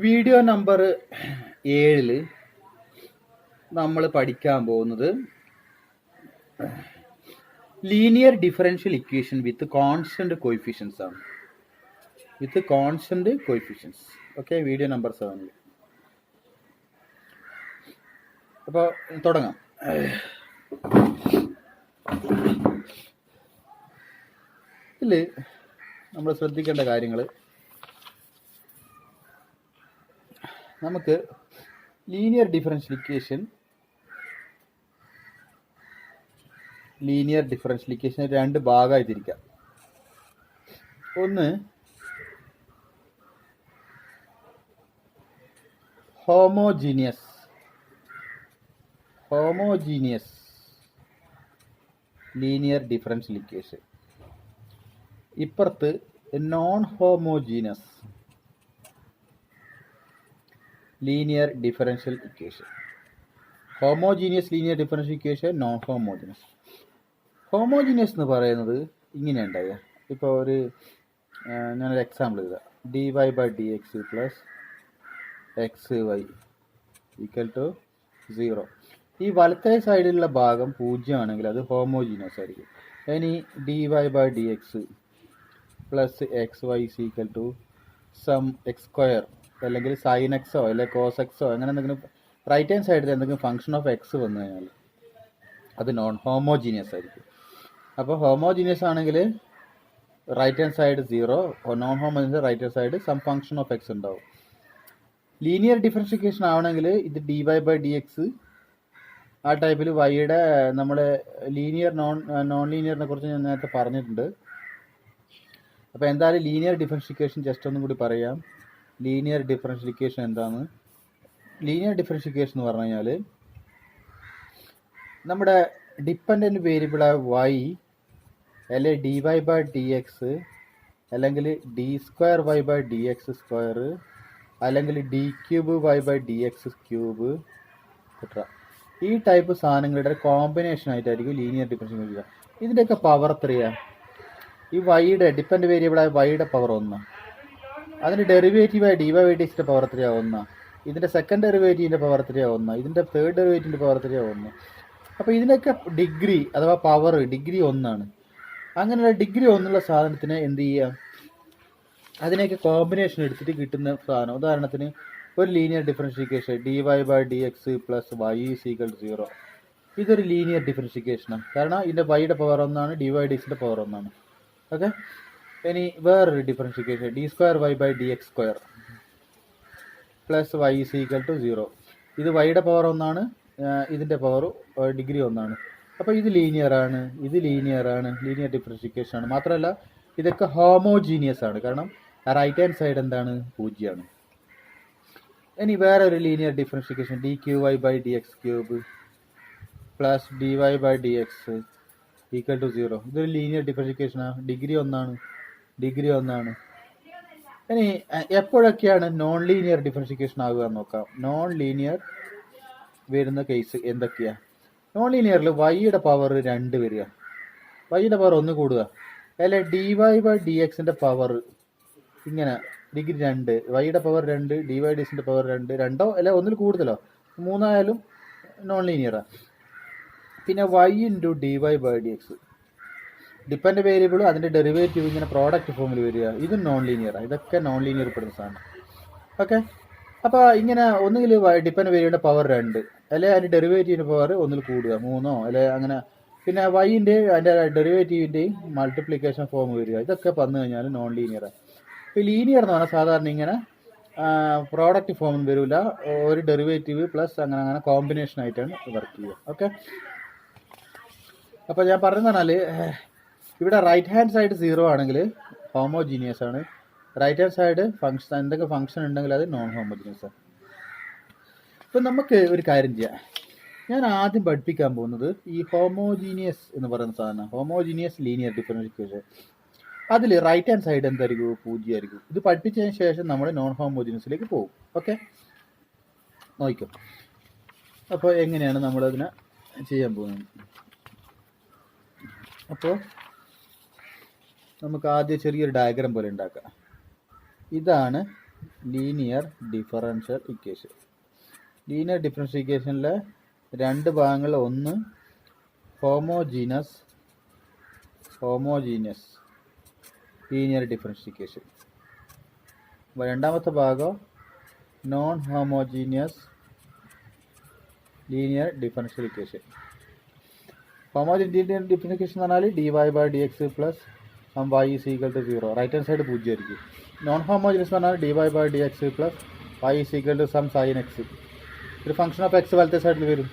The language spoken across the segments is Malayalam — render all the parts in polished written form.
വീഡിയോ നമ്പർ 7 നമ്മൾ പഠിക്കാൻ പോകുന്നത് linear differential equation with constant coefficients ആണ്. With constant coefficients. Okay, video number 7. അപ്പോൾ തുടങ്ങാം. ഇതിൽ നമ്മൾ ശ്രദ്ധിക്കേണ്ട കാര്യങ്ങൾ, നമുക്ക് ലീനിയർ ഡിഫറൻഷ്യൽ ഇക്വേഷൻ രണ്ട് ഭാഗമായി തിരിക്കാം. ഒന്ന് ഹോമോജീനിയസ് ലീനിയർ ഡിഫറൻഷ്യൽ ഇക്വേഷൻ, ഇപ്പുറത്ത് non homogeneous linear differential equation. Homogeneous linear differential equation, non homogeneous. Homogeneous എന്ന് പറയുന്നത് ഇങ്ങനെ ഉണ്ടാവുക. ഇപ്പോൾ ഞാനൊരു എക്സാമ്പിൾ എഴുതാം. dy/dx plus xy equal to 0. ഈ വലത്തെ സൈഡിലുള്ള ഭാഗം 0 ആണെങ്കിൽ അത് ഹോമോജീനിയസ് ആയിരിക്കും. ഇനി dy/dx plus xy equal to some x² അല്ലെങ്കിൽ സൈൻ എക്സോ അല്ലെങ്കിൽ കോസ് എക്സോ അങ്ങനെ എന്തെങ്കിലും റൈറ്റ് ഹാൻഡ് സൈഡിൽ എന്തെങ്കിലും ഫംഗ്ഷൻ ഓഫ് എക്സ് വന്നു കഴിഞ്ഞാൽ അത് നോൺ ഹോമോജീനിയസ് ആയിരിക്കും. അപ്പോൾ ഹോമോജീനിയസ് ആണെങ്കിൽ right hand side 0, non homogeneous right hand side some function of X ഉണ്ടാവും. ലീനിയർ ഡിഫറൻഷിയേഷൻ ആവണമെങ്കിൽ ഇത് dy/dx ആ ടൈപ്പിൽ വൈയുടെ നമ്മൾ ലീനിയർ നോൺ ലീനിയറിനെ കുറിച്ച് ഞാൻ നേരത്തെ പറഞ്ഞിട്ടുണ്ട്. അപ്പോൾ എന്തായാലും ലീനിയർ ഡിഫറൻഷിയേഷൻ ജസ്റ്റ് ഒന്നും കൂടി പറയാം. ലീനിയർ ഡിഫറൻഷിയേഷൻ എന്താണ്? ലീനിയർ ഡിഫറൻഷിയേഷൻ എന്ന് പറഞ്ഞു കഴിഞ്ഞാൽ നമ്മുടെ ഡിപ്പെൻഡൻറ്റ് വേരിയബിളായ y അല്ലെങ്കിൽ dy/dx അല്ലെങ്കിൽ d²y/dx² അല്ലെങ്കിൽ d³ y/dx³ ഈ ടൈപ്പ് സാധനങ്ങളുടെ കോമ്പിനേഷൻ ആയിട്ടായിരിക്കും ലീനിയർ ഡിഫറൻഷിയേഷൻ. ഇതിൻ്റെയൊക്കെ പവർ എത്രയാണ്? ഈ വൈയുടെ ഡിപ്പെൻഡൻറ്റ് വേരിയബിളായ വൈയുടെ പവർ 1, അതിൻ്റെ ഡെറിവേറ്റീവായ dy/dxയുടെ പവർ എത്രയാണ്? 1. ഇതിൻ്റെ സെക്കൻഡ് ഡെറിവേറ്റീവിൻ്റെ പവർ എത്രയാണ്? 1. ഇതിൻ്റെ തേർഡ് ഡെറിവേറ്റീവിൻ്റെ പവർ എത്രയാണ്? 1. അപ്പോൾ ഇതിനൊക്കെ ഡിഗ്രി അഥവാ പവർ ഡിഗ്രി 1 ആണ്. അങ്ങനെയുള്ള ഡിഗ്രി 1 സാധനത്തിന് എന്ത് ചെയ്യുക? അതിനെയൊക്കെ കോമ്പിനേഷൻ എടുത്തിട്ട് കിട്ടുന്ന സാധനം. ഉദാഹരണത്തിന് ഒരു linear differentiation dy/dx plus y equal to 0. ഇതൊരു ലീനിയർ ഡിഫറൻഷിയേഷനാണ്. കാരണം ഇതിൻ്റെ വൈയുടെ പവർ 1 ആണ്, dy/dxൻ്റെ പവർ 1 ആണ്. ഓക്കെ, ഇനി വേറൊരു differentiation d²y/dx² plus y equal to 0. ഇത് വൈയുടെ പവർ 1 ആണ്, ഇതിൻ്റെ പവർ ഡിഗ്രി 1 ആണ്. അപ്പോൾ ഇത് ലീനിയറാണ്, ലീനിയർ ഡിഫറൻഷിയേഷൻ ആണ്. മാത്രമല്ല ഇതൊക്കെ ഹോമോജീനിയസ് ആണ്, കാരണം റൈറ്റ് ഹാൻഡ് സൈഡ് എന്താണ്? 0 ആണ്. ഇനി വേറെ ഒരു linear differentiation dqy/dx³ plus dy/dx equal to 0. ഇതൊരു ലീനിയർ ഡിഫറൻഷിയേഷനാണ്, ഡിഗ്രി 1 ആണ്. ഇനി എപ്പോഴൊക്കെയാണ് നോൺ ലീനിയർ ഡിഫറൻഷിയേഷൻ ആകുക എന്ന് നോക്കാം. നോൺ ലീനിയർ വരുന്ന കേസ് എന്തൊക്കെയാണ്? നോൺ ലീനിയറിൽ വൈയുടെ പവർ 2 വരിക, വൈയുടെ പവർ 1 കൂടുക, അല്ലെ dy/dxൻ്റെ പവർ ഇങ്ങനെ ഡിഗ്രി 2, വൈയുടെ പവർ 2, dy/dxൻ്റെ പവർ 2, രണ്ടോ അല്ലെ ഒന്നിൽ കൂടുതലോ 3 ആയാലും നോൺ ലീനിയറാണ്. പിന്നെ y ഇൻറ്റു dy/dx ഡിപ്പെൻഡ് വേരിയബിളും അതിൻ്റെ ഡെറിവേറ്റീവ് ഇങ്ങനെ പ്രോഡക്റ്റ് ഫോമിൽ വരിക, ഇത് നോൺ ലീനിയറാണ്. ഇതൊക്കെ നോൺ ലീനിയർ പെടുന്ന സാധനം. ഓക്കെ, അപ്പോൾ ഇങ്ങനെ ഒന്നുകിൽ ഡിപ്പെൻഡ് വേരിയബിളിൻ്റെ പവർ 2 അല്ലെങ്കിൽ അതിൻ്റെ ഡെറിവേറ്റീവിൻ്റെ പവർ 1 കൂടുക, 3 അല്ലെ അങ്ങനെ. പിന്നെ വൈൻ്റെ അതിൻ്റെ ഡെറിവേറ്റീവിൻ്റെയും മൾട്ടിപ്ലിക്കേഷൻ ഫോം വരിക, ഇതൊക്കെ വന്നു കഴിഞ്ഞാൽ നോൺ ലീനിയറാണ്. ഇപ്പോൾ ലീനിയർ എന്ന് പറഞ്ഞാൽ സാധാരണ ഇങ്ങനെ പ്രോഡക്റ്റ് ഫോമിൽ വരില്ല, ഒരു ഡെറിവേറ്റീവ് പ്ലസ് അങ്ങനെ കോമ്പിനേഷൻ ആയിട്ടാണ് വർക്ക് ചെയ്യുക. ഓക്കെ, അപ്പോൾ ഞാൻ പറഞ്ഞു പറഞ്ഞാൽ ഇവിടെ റൈറ്റ് ഹാൻഡ് സൈഡ് 0 ആണെങ്കിൽ ഹോമോജീനിയസ് ആണ്, റൈറ്റ് ഹാൻഡ് സൈഡ് ഫംഗ്ഷൻ എന്തൊക്കെ ഫംഗ്ഷൻ ഉണ്ടെങ്കിൽ അത് നോൺ ഹോമോജീനിയസ് ആണ്. ഇപ്പം നമുക്ക് ഒരു കാര്യം ചെയ്യാം. ഞാൻ ആദ്യം പഠിപ്പിക്കാൻ പോകുന്നത് ഈ ഹോമോജീനിയസ് എന്ന് പറയുന്ന സാധനം, ഹോമോജീനിയസ് ലീനിയർ ഡിഫറൻഷ്യൽ ഇക്വേഷൻ. അതിൽ റൈറ്റ് ഹാൻഡ് സൈഡ് എന്തായിരിക്കും? 0 ആയിരിക്കും. ഇത് പഠിപ്പിച്ചതിന് ശേഷം നമ്മൾ നോൺ ഹോമോജീനിയസിലേക്ക് പോകും. ഓക്കെ, നോക്കിക്കോ. അപ്പോൾ എങ്ങനെയാണ് നമ്മളതിനെ ചെയ്യാൻ പോകുന്നത്? അപ്പോൾ നമുക്ക് ആദ്യം ചെറിയൊരു ഡയഗ്രാം പോലെ ഉണ്ടാക്കാം. ഇതാണ് linear differential equation. Linear differential ഇക്വേഷനിലെ രണ്ട് ഭാഗങ്ങൾ, ഒന്ന് ഹോമോജീനസ് ലീനിയർ ഡിഫറൻഷ്യൽ ഇക്വേഷൻ, രണ്ടാമത്തെ ഭാഗം non homogeneous linear differential equation. Homogeneous differential equation എന്ന് പറഞ്ഞാൽ dy/dx plus y is equal to 0, right hand side 0 ആയിരിക്കും. നോൺ ഹോമോജീനിയസ് എന്ന് പറഞ്ഞാൽ dy/dx plus y is equal to some sin x. ഒരു ഫംഗ്ഷൻ ഓഫ് എക്സ് വലത്തെ സൈഡിൽ വരും.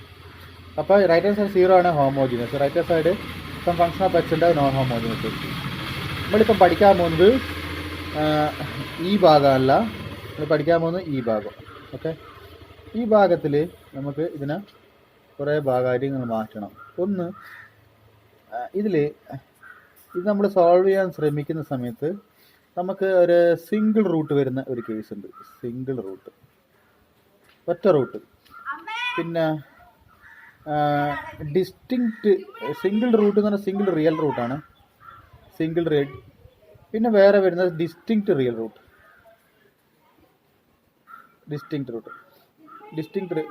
അപ്പോൾ റൈറ്റ് ഹാൻഡ് സൈഡ് 0 ആണ് homogeneous, right hand side some function of X ഉണ്ട് നോൺ ഹോമോജീനിയസ്. നമ്മളിപ്പം പഠിക്കാൻ പോകുന്നത് ഈ ഭാഗമല്ല, നമ്മൾ പഠിക്കാൻ പോകുന്നത് ഈ ഭാഗം. ഓക്കെ, ഈ ഭാഗത്തിൽ നമുക്ക് ഇതിനെ കുറേ ഭാഗമായിട്ട് നിങ്ങൾ മാറ്റണം. ഒന്ന്, ഇത് നമ്മൾ സോൾവ് ചെയ്യാൻ ശ്രമിക്കുന്ന സമയത്ത് നമുക്ക് ഒരു സിംഗിൾ റൂട്ട് വരുന്ന ഒരു കേസ് ഉണ്ട്. സിംഗിൾ റൂട്ട്, ഒറ്റ റൂട്ട്. പിന്നെ ഡിസ്റ്റിങ്ക്റ്റ് സിംഗിൾ റൂട്ട് എന്ന് പറഞ്ഞാൽ സിംഗിൾ റിയൽ റൂട്ടാണ്, സിംഗിൾ റിയൽ. പിന്നെ വേറെ വരുന്നത് ഡിസ്റ്റിങ്ക്റ്റ് റിയൽ റൂട്ട്,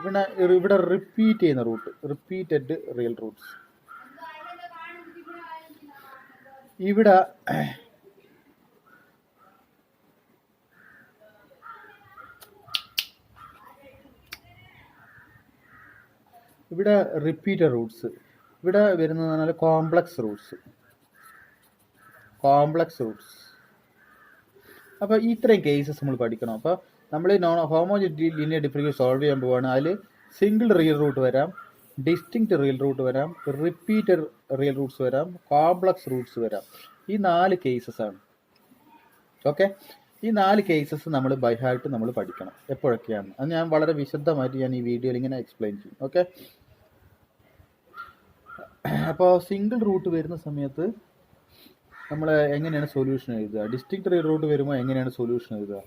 പിന്നെ ഇവിടെ റിപ്പീറ്റ് ചെയ്യുന്ന റൂട്ട്, റിപ്പീറ്റഡ് റിയൽ റൂട്ട്സ്. ഇവിടെ റിപ്പീറ്റഡ് റൂട്ട്സ്. ഇവിടെ വരുന്നത് പറഞ്ഞാൽ കോംപ്ലക്സ് റൂട്ട്സ്. അപ്പോൾ ഇത്രയും കേസസ് നമ്മൾ പഠിക്കണം. അപ്പോൾ നമ്മൾ ഹോമോജീനിയസ് ലീനിയർ ഡിഫറൻഷ്യൽ സോൾവ് ചെയ്യാൻ പോവുകയാണ്. അതിൽ സിംഗിൾ റിയൽ റൂട്ട് വരാം, ഡിസ്റ്റിങ്ക്റ്റ് റിയൽ റൂട്ട് വരാം, റിപ്പീറ്റഡ് റിയൽ റൂട്ട്സ് വരാം, കോംപ്ലക്സ് റൂട്ട്സ് വരാം. ഈ 4 കേസസ് ആണ്. ഓക്കെ, ഈ 4 കേസസ് നമ്മൾ ബൈ ഹാർട്ട് നമ്മൾ പഠിക്കണം എപ്പോഴൊക്കെയാണ്. അത് ഞാൻ വളരെ വിശദമായിട്ട് ഞാൻ ഈ വീഡിയോയിൽ ഇങ്ങനെ എക്സ്പ്ലെയിൻ ചെയ്യും. ഓക്കെ, അപ്പോൾ സിംഗിൾ റൂട്ട് വരുന്ന സമയത്ത് നമ്മൾ എങ്ങനെയാണ് സൊല്യൂഷൻ എഴുതുക, ഡിസ്റ്റിങ്ക്റ്റ് റിയൽ റൂട്ട് വരുമ്പോൾ എങ്ങനെയാണ് സൊല്യൂഷൻ എഴുതുക,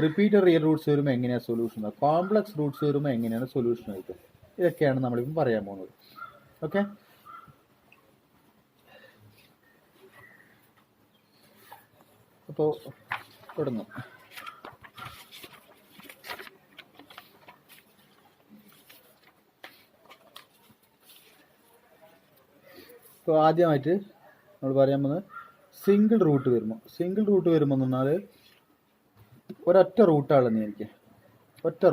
റിപ്പീറ്റഡ് റിയൽ റൂട്ട്സ് വരുമ്പോൾ എങ്ങനെയാണ് സൊല്യൂഷൻ എഴുതുക, കോംപ്ലക്സ് റൂട്ട്സ് വരുമ്പോൾ എങ്ങനെയാണ് സൊല്യൂഷൻ എഴുതുക. ഇതൊക്കെയാണ് നമ്മളിപ്പം പറയാൻ പോകുന്നത്. ഓക്കെ, അപ്പോൾ തുടങ്ങും. ഇപ്പോൾ ആദ്യമായിട്ട് നമ്മൾ പറയാൻ പോകുന്നത് സിംഗിൾ റൂട്ട് വരുമ്പോൾ എന്ന് പറഞ്ഞാൽ ഒരൊറ്റ റൂട്ടാണെന്ന് എനിക്ക് ഒറ്റ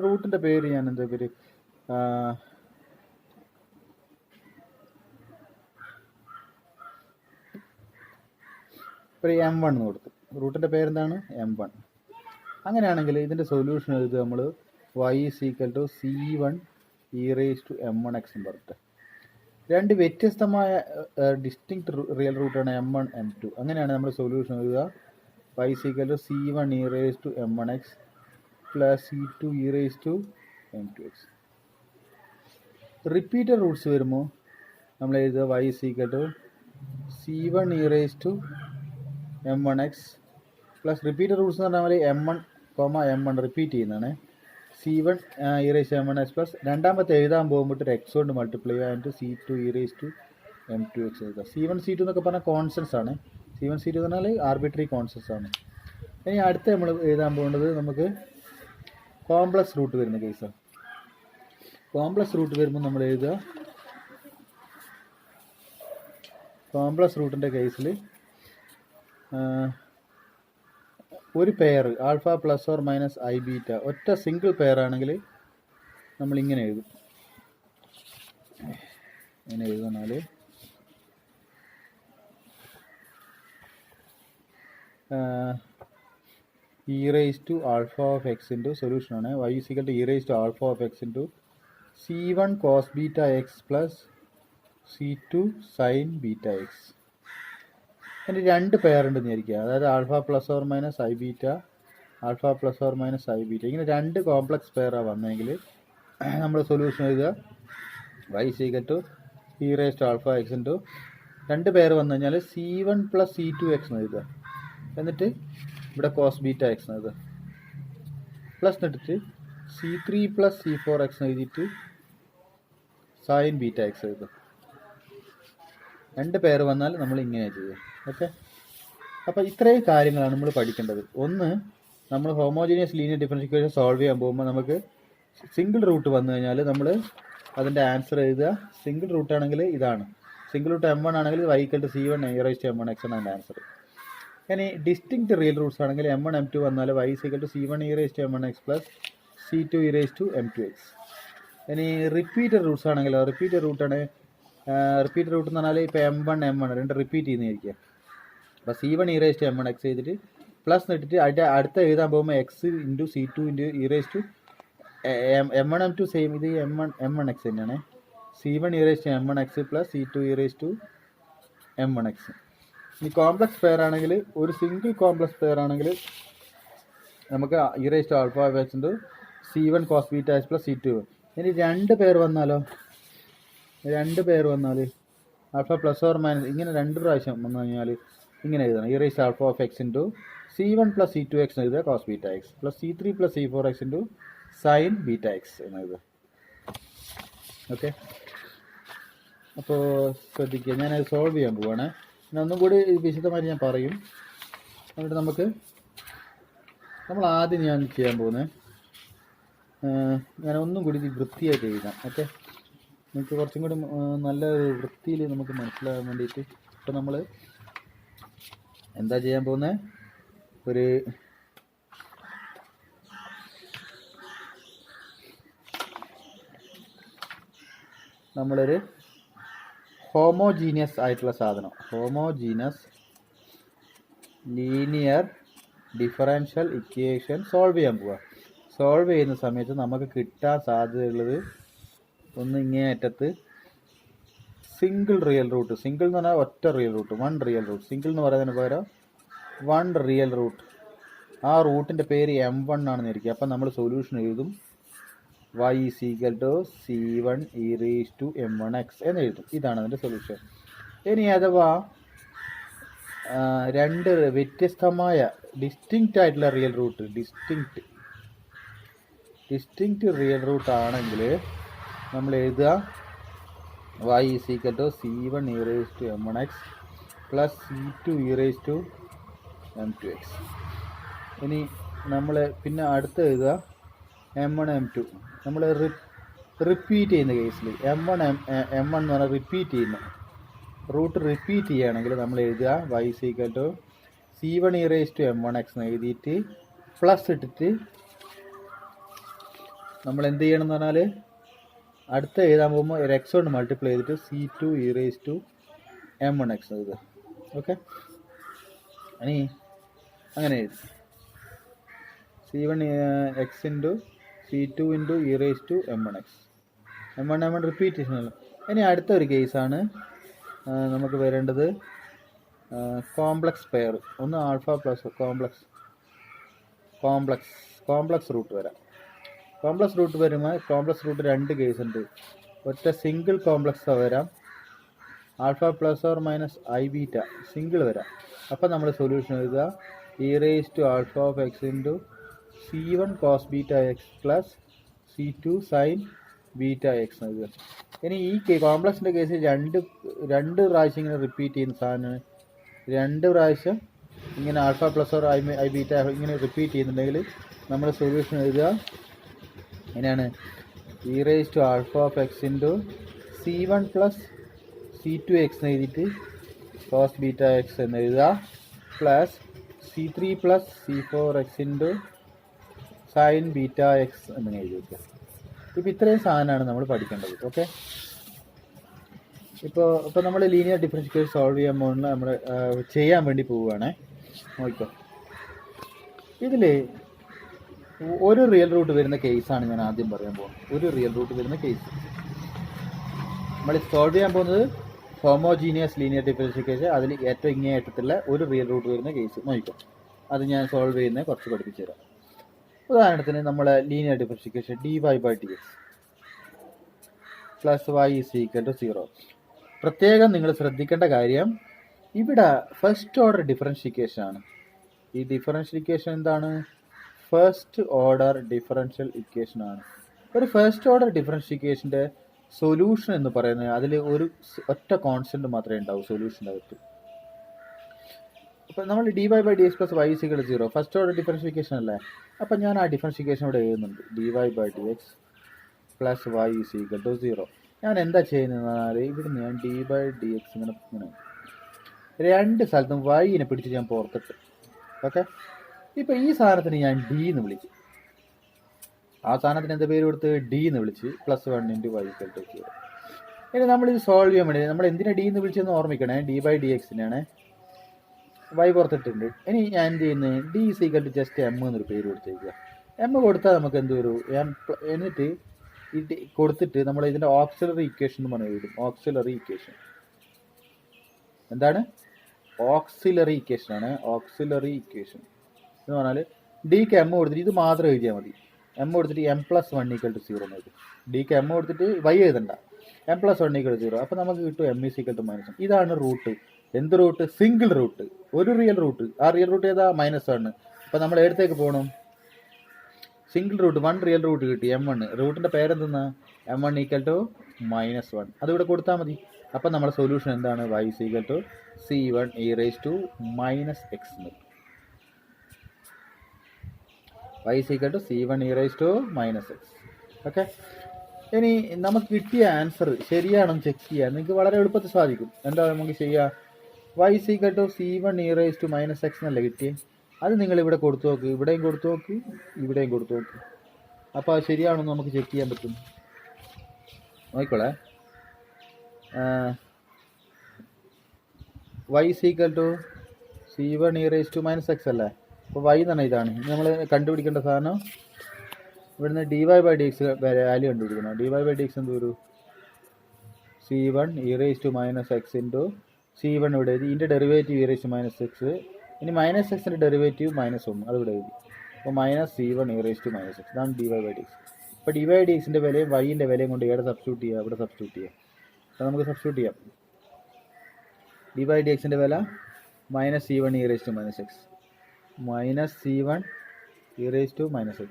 റൂട്ടിൻ്റെ പേര് ഞാൻ എന്താ പേര് ഇപ്പോൾ M1 എന്ന് കൊടുത്തു. റൂട്ടിൻ്റെ പേരെന്താണ്? M1. അങ്ങനെയാണെങ്കിൽ ഇതിൻ്റെ സൊല്യൂഷൻ എഴുതുക നമ്മൾ y = c1 e⁻m1x എന്ന് പറഞ്ഞിട്ട്. രണ്ട് വ്യത്യസ്തമായ ഡിസ്റ്റിങ്ക്റ്റ് റിയൽ റൂട്ടാണ് M1 M2. അങ്ങനെയാണ് നമ്മൾ സൊല്യൂഷൻ എഴുതുക y = c1 e⁻m1x plus c2 e⁻m2x. Repeated Roots വരുമ്പോൾ നമ്മൾ എഴുതുക y = c1 e⁻m1x plus repeated Roots എന്ന് പറഞ്ഞാൽ m1 റിപ്പീറ്റ് ചെയ്യുന്നതാണ്. c1 e⁻m1x പ്ലസ് രണ്ടാമത്തെ എഴുതാൻ പോകുമ്പോൾ x കൊണ്ട് മൾട്ടിപ്ലൈ ചെയ്യാൻ c2 e⁻m2x എഴുതുക. c1 c2 എന്നൊക്കെ പറഞ്ഞാൽ കോൺസ്റ്റൻസ് ആണ്. c1 c2 എന്ന് പറഞ്ഞാൽ ആർബിട്രറി കോൺസ്റ്റൻസ് ആണ്. ഇനി അടുത്ത നമ്മൾ എഴുതാൻ പോകുന്നത് നമുക്ക് കോംപ്ലക്സ് റൂട്ട് വരുന്ന കേസാണ്. കോംപ്ലക്സ് റൂട്ട് വരുമ്പോൾ നമ്മൾ എഴുതുക കോംപ്ലക്സ് റൂട്ടിൻ്റെ കേസിൽ ഒരു pair alpha plus or minus I beta ഒറ്റ സിംഗിൾ പെയർ ആണെങ്കിൽ നമ്മളിങ്ങനെ എഴുതും. ഇങ്ങനെ എഴുതുന്നാൽ e⁻α(x) സൊല്യൂഷനാണ് y = e⁻α(x) c1 cos βx plus c2 sin βx. അതിന് രണ്ട് പെയർ ഉണ്ടെന്ന് വിചാരിക്കുക. അതായത് alpha plus or minus I beta, ഇങ്ങനെ രണ്ട് കോംപ്ലക്സ് പെയറാണ് വന്നെങ്കിൽ നമ്മൾ സൊല്യൂഷൻ എഴുതുക y = e⁻α(x) രണ്ട് പെയർ വന്നു കഴിഞ്ഞാൽ c1 പ്ലസ് c2x എന്ന് എഴുതുക. എന്നിട്ട് ഇവിടെ cos βx എന്ന് എഴുതുക. പ്ലസ് എന്നിട്ട് c3 പ്ലസ് c4x എഴുതിയിട്ട് sin βx എഴുതുക. രണ്ട് പേര് വന്നാൽ നമ്മൾ ഇങ്ങനെ ചെയ്യുക. ഓക്കെ, അപ്പോൾ ഇത്രയും കാര്യങ്ങളാണ് നമ്മൾ പഠിക്കേണ്ടത്. ഒന്ന്, നമ്മൾ homogeneous linear differential equation solve ചെയ്യാൻ പോകുമ്പോൾ നമുക്ക് സിംഗിൾ റൂട്ട് വന്നു കഴിഞ്ഞാൽ നമ്മൾ അതിൻ്റെ ആൻസർ എഴുതുക. സിംഗിൾ റൂട്ട് ആണെങ്കിൽ ഇതാണ്, സിംഗിൾ റൂട്ട് m1 ആണെങ്കിൽ y = c1 e⁻m1x ആണ് അതിൻ്റെ ആൻസർ. ഇനി ഡിസ്റ്റിങ്ക്റ്റ് റിയൽ റൂട്ട്സ് ആണെങ്കിൽ m1 m2 വന്നാൽ y = c1 e⁻m1x + c2 e⁻m2x. ഇനി റിപ്പീറ്റഡ് റൂട്ട്സ് ആണെങ്കിലോ, റിപ്പീറ്റഡ് റൂട്ടാണ്, റിപ്പീറ്റഡ് റൂട്ട് എന്ന് പറഞ്ഞാൽ ഇപ്പോൾ m1 m1 രണ്ട് റിപ്പീറ്റ് ചെയ്യുന്നതായിരിക്കും. അപ്പോൾ c1 e⁻m1x ചെയ്തിട്ട് പ്ലസ് ഇട്ടിട്ട് അതിൻ്റെ അടുത്ത എഴുതാൻ പോകുമ്പോൾ x × c2 × m1 m2 same, ഇത് m1x തന്നെയാണ്. c1 e⁻m1x + c2 e⁻m1x. ഇനി കോംപ്ലക്സ് പെയർ ആണെങ്കിൽ, ഒരു സിംഗിൾ കോംപ്ലക്സ് പെയർ ആണെങ്കിൽ നമുക്ക് e⁻α(x) c1 cos βx + c2. ഇനി രണ്ട് പേർ വന്നാലോ, രണ്ട് പേർ വന്നാൽ ആൽഫ പ്ലസ് ഓർ മൈനസ് ഇങ്ങനെ രണ്ട് പ്രാവശ്യം വന്നു കഴിഞ്ഞാൽ ഇങ്ങനെ എഴുതണം, e⁻α(x) c1 + c2x എഴുതുക cos βx + c3 + c4x sin βx എന്ന് എഴുതുക. ഓക്കെ, അപ്പോൾ ശ്രദ്ധിക്കുക, ഞാനത് സോൾവ് ചെയ്യാൻ പോവാണ്. പിന്നെ ഒന്നും കൂടി വിശദമായിട്ട് ഞാൻ പറയും. എന്നിട്ട് നമ്മൾ ആദ്യം ഞാൻ ചെയ്യാൻ പോകുന്നത്, ഞാൻ ഒന്നും കൂടി വൃത്തിയായിട്ട് എഴുതാം. ഓക്കെ, നമുക്ക് കുറച്ചും കൂടി നല്ല വൃത്തിയിൽ നമുക്ക് മനസ്സിലാകാൻ വേണ്ടിയിട്ട്. ഇപ്പോൾ നമ്മൾ എന്താ ചെയ്യാൻ പോകുന്നത്, നമ്മളൊരു ഹോമോജീനിയസ് ആയിട്ടുള്ള സാധനം, homogeneous linear differential equation solve ചെയ്യാൻ പോവുക. സോൾവ് ചെയ്യുന്ന സമയത്ത് നമുക്ക് കിട്ടാൻ സാധ്യതയുള്ളത് ഒന്ന് ഇങ്ങേ അറ്റത്ത് സിംഗിൾ റിയൽ റൂട്ട്, സിംഗിൾ എന്ന് പറഞ്ഞാൽ ഒറ്റ real root, one real root. Single എന്ന് പറയുന്നതിന് പകരം വൺ റിയൽ റൂട്ട്, ആ റൂട്ടിൻ്റെ പേര് m1 ആണെന്ന് ഇരിക്കുക. അപ്പം നമ്മൾ സൊല്യൂഷൻ എഴുതും y = c1 e⁻m1x എന്ന് എഴുതും. ഇതാണ് അതിൻ്റെ സൊല്യൂഷൻ. ഇനി അഥവാ രണ്ട് വ്യത്യസ്തമായ ഡിസ്റ്റിങ്ക്റ്റ് ആയിട്ടുള്ള real root, distinct real root ആണെങ്കിൽ നമ്മൾ എഴുതുക y = c1 e⁻m1x + c2 e⁻m2x. ഇനി നമ്മൾ പിന്നെ അടുത്ത് എഴുതുക m1 m2. നമ്മൾ റിപ്പീറ്റ് ചെയ്യുന്ന കേസിൽ m1 എന്ന് പറഞ്ഞാൽ റിപ്പീറ്റ് ചെയ്യുന്ന റൂട്ട് റിപ്പീറ്റ് ചെയ്യുകയാണെങ്കിൽ നമ്മൾ എഴുതുക y = c1 e⁻m1x എന്ന് എഴുതിയിട്ട് പ്ലസ് ഇട്ടിട്ട് നമ്മൾ എന്ത് ചെയ്യണം എന്ന് പറഞ്ഞാൽ അടുത്ത എഴുതാൻ പോകുമ്പോൾ ഒരു x കൊണ്ട് മൾട്ടിപ്ലൈ ചെയ്തിട്ട് c2 e⁻m1x എഴുതുക. ഓക്കെ, ഇനി അങ്ങനെ എഴുതി c1 x × c2 × e⁻m1x. m1 repeat ചെയ്യുന്നല്ലോ. ഇനി അടുത്ത ഒരു കേസാണ് നമുക്ക് വരേണ്ടത് കോംപ്ലക്സ് പെയർ. ഒന്ന് ആൽഫ പ്ലസ് കോംപ്ലക്സ് റൂട്ട് വരാം. കോംപ്ലക്സ് റൂട്ട് വരുമ്പോൾ കോംപ്ലക്സ് റൂട്ട് രണ്ട് കേസ് ഉണ്ട്. ഒറ്റ സിംഗിൾ കോംപ്ലക്സ് വരാം, alpha plus or minus i β single വരാം. അപ്പം നമ്മൾ സൊല്യൂഷൻ എഴുതുക e⁻α(x) c1 cos βx + c2 sin βx എഴുതുക. ഇനി ഈ കോംപ്ലക്സിൻ്റെ കേസിൽ രണ്ട് പ്രാവശ്യം ഇങ്ങനെ റിപ്പീറ്റ് ചെയ്യുന്ന സാധനമാണ്. രണ്ട് പ്രാവശ്യം ഇങ്ങനെ ആൽഫ പ്ലസ് ഓർ i β ഇങ്ങനെ റിപ്പീറ്റ് ചെയ്യുന്നുണ്ടെങ്കിൽ നമ്മൾ സൊല്യൂഷൻ എഴുതുക എങ്ങനെയാണ്, e⁻α(x) c1 + c2x എന്ന് എഴുതിയിട്ട് cos βx എന്ന് എഴുതുക plus c3 + c4x sin βx എന്നിങ്ങനെ എഴുതി വയ്ക്കുക. ഇപ്പോൾ ഇത്രയും സാധനമാണ് നമ്മൾ പഠിക്കേണ്ടത്. ഓക്കെ, ഇപ്പോൾ നമ്മൾ ലീനിയർ ഡിഫറൻഷ്യൽ ഇക്വേഷൻ സോൾവ് ചെയ്യാൻ പോകുന്ന നമ്മൾ ചെയ്യാൻ വേണ്ടി പോവുകയാണേ. നോക്കിക്കോ, ഇതിൽ ഒരു റിയൽ റൂട്ട് വരുന്ന കേസാണ് ഞാൻ ആദ്യം പറയാൻ പോകുന്നത്. ഒരു റിയൽ റൂട്ട് വരുന്ന കേസ് നമ്മൾ സോൾവ് ചെയ്യാൻ പോകുന്നത് ഹോമോജീനിയസ് ലീനിയർ ഡിഫറൻഷ്യൽ ഇക്വേഷൻ, അതിൽ ഏറ്റവും ഇങ്ങേ അറ്റത്തുള്ള ഒരു റിയൽ റൂട്ട് വരുന്ന കേസ് നോക്കിക്കോ. അത് ഞാൻ സോൾവ് ചെയ്യുന്നത് കുറച്ച് പഠിപ്പിച്ചു തരാം. ഉദാഹരണത്തിന് നമ്മൾ linear differential equation dy/dx + y = 0. പ്രത്യേകം നിങ്ങൾ ശ്രദ്ധിക്കേണ്ട കാര്യം, ഇവിടെ ഫസ്റ്റ് ഓർഡർ ഡിഫറൻഷ്യൽ ഇക്വേഷൻ ആണ്. ഈ ഡിഫറൻഷ്യൽ ഇക്വേഷൻ എന്താണ്? ഫസ്റ്റ് ഓർഡർ ഡിഫറൻഷ്യൽ ഇക്വേഷൻ ആണ്. ഒരു ഫസ്റ്റ് ഓർഡർ ഡിഫറൻഷ്യൽ ഇക്വേഷൻ്റെ സൊല്യൂഷൻ എന്ന് പറയുന്നത് അതിൽ ഒരു ഒറ്റ കോൺസ്റ്റന്റ് മാത്രമേ ഉണ്ടാവൂ സൊല്യൂഷൻ്റെ അകത്ത്. അപ്പോൾ നമ്മൾ dy/dx plus y equal to 0 first order differentiation അല്ലേ. അപ്പം ഞാൻ ആ ഡിഫറൻഷിഫിക്കേഷൻ ഇവിടെ എഴുതുന്നുണ്ട്, dy/dx plus y equal to 0. ഞാൻ എന്താ ചെയ്യുന്നതെന്ന് പറഞ്ഞാൽ ഇവിടുന്ന് ഞാൻ d/dx ഇങ്ങനെ രണ്ട് സ്ഥലത്തും വൈനെ പിടിച്ച് ഞാൻ പുറത്തിട്ട്. ഓക്കെ, ഇപ്പം ഈ സാധനത്തിന് ഞാൻ ഡി എന്ന് വിളിച്ചു, ആ സാധനത്തിന് എന്താ പേര് കൊടുത്ത് ഡി എന്ന് വിളിച്ച് plus 1 into y equal to 0. ഇനി നമ്മളിത് സോൾവ് ചെയ്യാൻ വേണ്ടി നമ്മൾ എന്തിനാണ് ഡി എന്ന് വിളിച്ചതെന്ന് ഓർമ്മിക്കണേ, d/dxനാണ്, y പുറത്തിട്ടുണ്ട്. ഇനി ഞാൻ എന്ത് ചെയ്യുന്നത്, D is equal to just M എന്നൊരു പേര് കൊടുത്തേക്കുക. എം കൊടുത്താൽ നമുക്ക് എന്ത് വരും, എന്നിട്ട് ഇത് കൊടുത്തിട്ട് നമ്മൾ ഇതിൻ്റെ ഓക്സിലറി ഇക്വേഷൻ എന്ന് പറഞ്ഞു എഴുതും. ഓക്സിലറി ഇക്വേഷൻ എന്താണ്, ഓക്സിലറി ഇക്വേഷൻ ആണ്. ഓക്സിലറി ഇക്വേഷൻ എന്ന് പറഞ്ഞാൽ ഡിക്ക് എം കൊടുത്തിട്ട് ഇത് മാത്രം എഴുതിയാൽ മതി. എം കൊടുത്തിട്ട് m പ്ലസ് 1 ഈക്വൽ ടു 0 എന്ന് എഴുതും. ഡിക്ക് എം കൊടുത്തിട്ട് y എഴുതണ്ട, m പ്ലസ് 1 ഈക്വൽ ടു 0. അപ്പോൾ നമുക്ക് കിട്ടും m ഈസ് ഈക്വൽ ടു -1. ഇതാണ് റൂട്ട്. എന്ത് റൂട്ട്, സിംഗിൾ റൂട്ട്, ഒരു റിയൽ റൂട്ട്. ആ റിയൽ റൂട്ട് ഏതാ, -1. അപ്പോൾ നമ്മൾ എടുത്തേക്ക് പോകണം, സിംഗിൾ റൂട്ട് 1 റിയൽ റൂട്ട് കിട്ടി m1. റൂട്ടിൻ്റെ പേരെന്തെന്നാ, m1 ഈക്വൽ ടു -1. അതിവിടെ കൊടുത്താൽ മതി. അപ്പം നമ്മുടെ സൊല്യൂഷൻ എന്താണ്, y is equal to c1 e raise to -x എന്ന്. y is equal to c1 e raise to -x. Okay, ഇനി നമുക്ക് കിട്ടിയ ആൻസർ ശരിയാണെന്ന് ചെക്ക് ചെയ്യാൻ നിങ്ങൾക്ക് വളരെ എളുപ്പത്തിൽ സാധിക്കും. എന്താ നമുക്ക് ചെയ്യുക, y is equal to c1 e raise to -x എന്നല്ലേ കിട്ടിയേ. അത് നിങ്ങൾ ഇവിടെ കൊടുത്തു നോക്ക്, ഇവിടെയും കൊടുത്തു നോക്ക്, ഇവിടെയും കൊടുത്തു നോക്ക്. അപ്പോൾ അത് ശരിയാണെന്ന് നമുക്ക് ചെക്ക് ചെയ്യാൻ പറ്റും. നോക്കിക്കോളെ, y is equal to c1 e raise to -x അല്ലേ. അപ്പോൾ y എന്ന് പറഞ്ഞാൽ ഇതാണ് നമ്മൾ കണ്ടുപിടിക്കേണ്ട സാധനം. ഇവിടുന്ന് dy/dx വാല്യൂ കണ്ടുപിടിക്കണം. dy/dx എന്ത് വരും, c1 e raise to -x into c1 ഇവിടെ എഴുതി, ഇതിൻ്റെ derivative e raise to -x. ഇനി -xൻ്റെ ഡെറിവേറ്റീവ് -1 അത് ഇവിടെ എഴുതി. അപ്പോൾ -c1 e raise to -x ഇതാണ് dy/dx. അപ്പോൾ dy/dxൻ്റെ വിലയും വൈൻ്റെ വിലയും കൊണ്ട് ഇവിടെ സബ്സ്റ്റിറ്റ്യൂട്ട് ചെയ്യുക, ഇവിടെ സബ്സ്റ്റിറ്റ്യൂട്ട് ചെയ്യുക. അപ്പോൾ നമുക്ക് സബ്സ്റ്റിറ്റ്യൂട്ട് ചെയ്യാം. dy/dxൻ്റെ വില -c1 e raise to -x, -c1 e raise to -x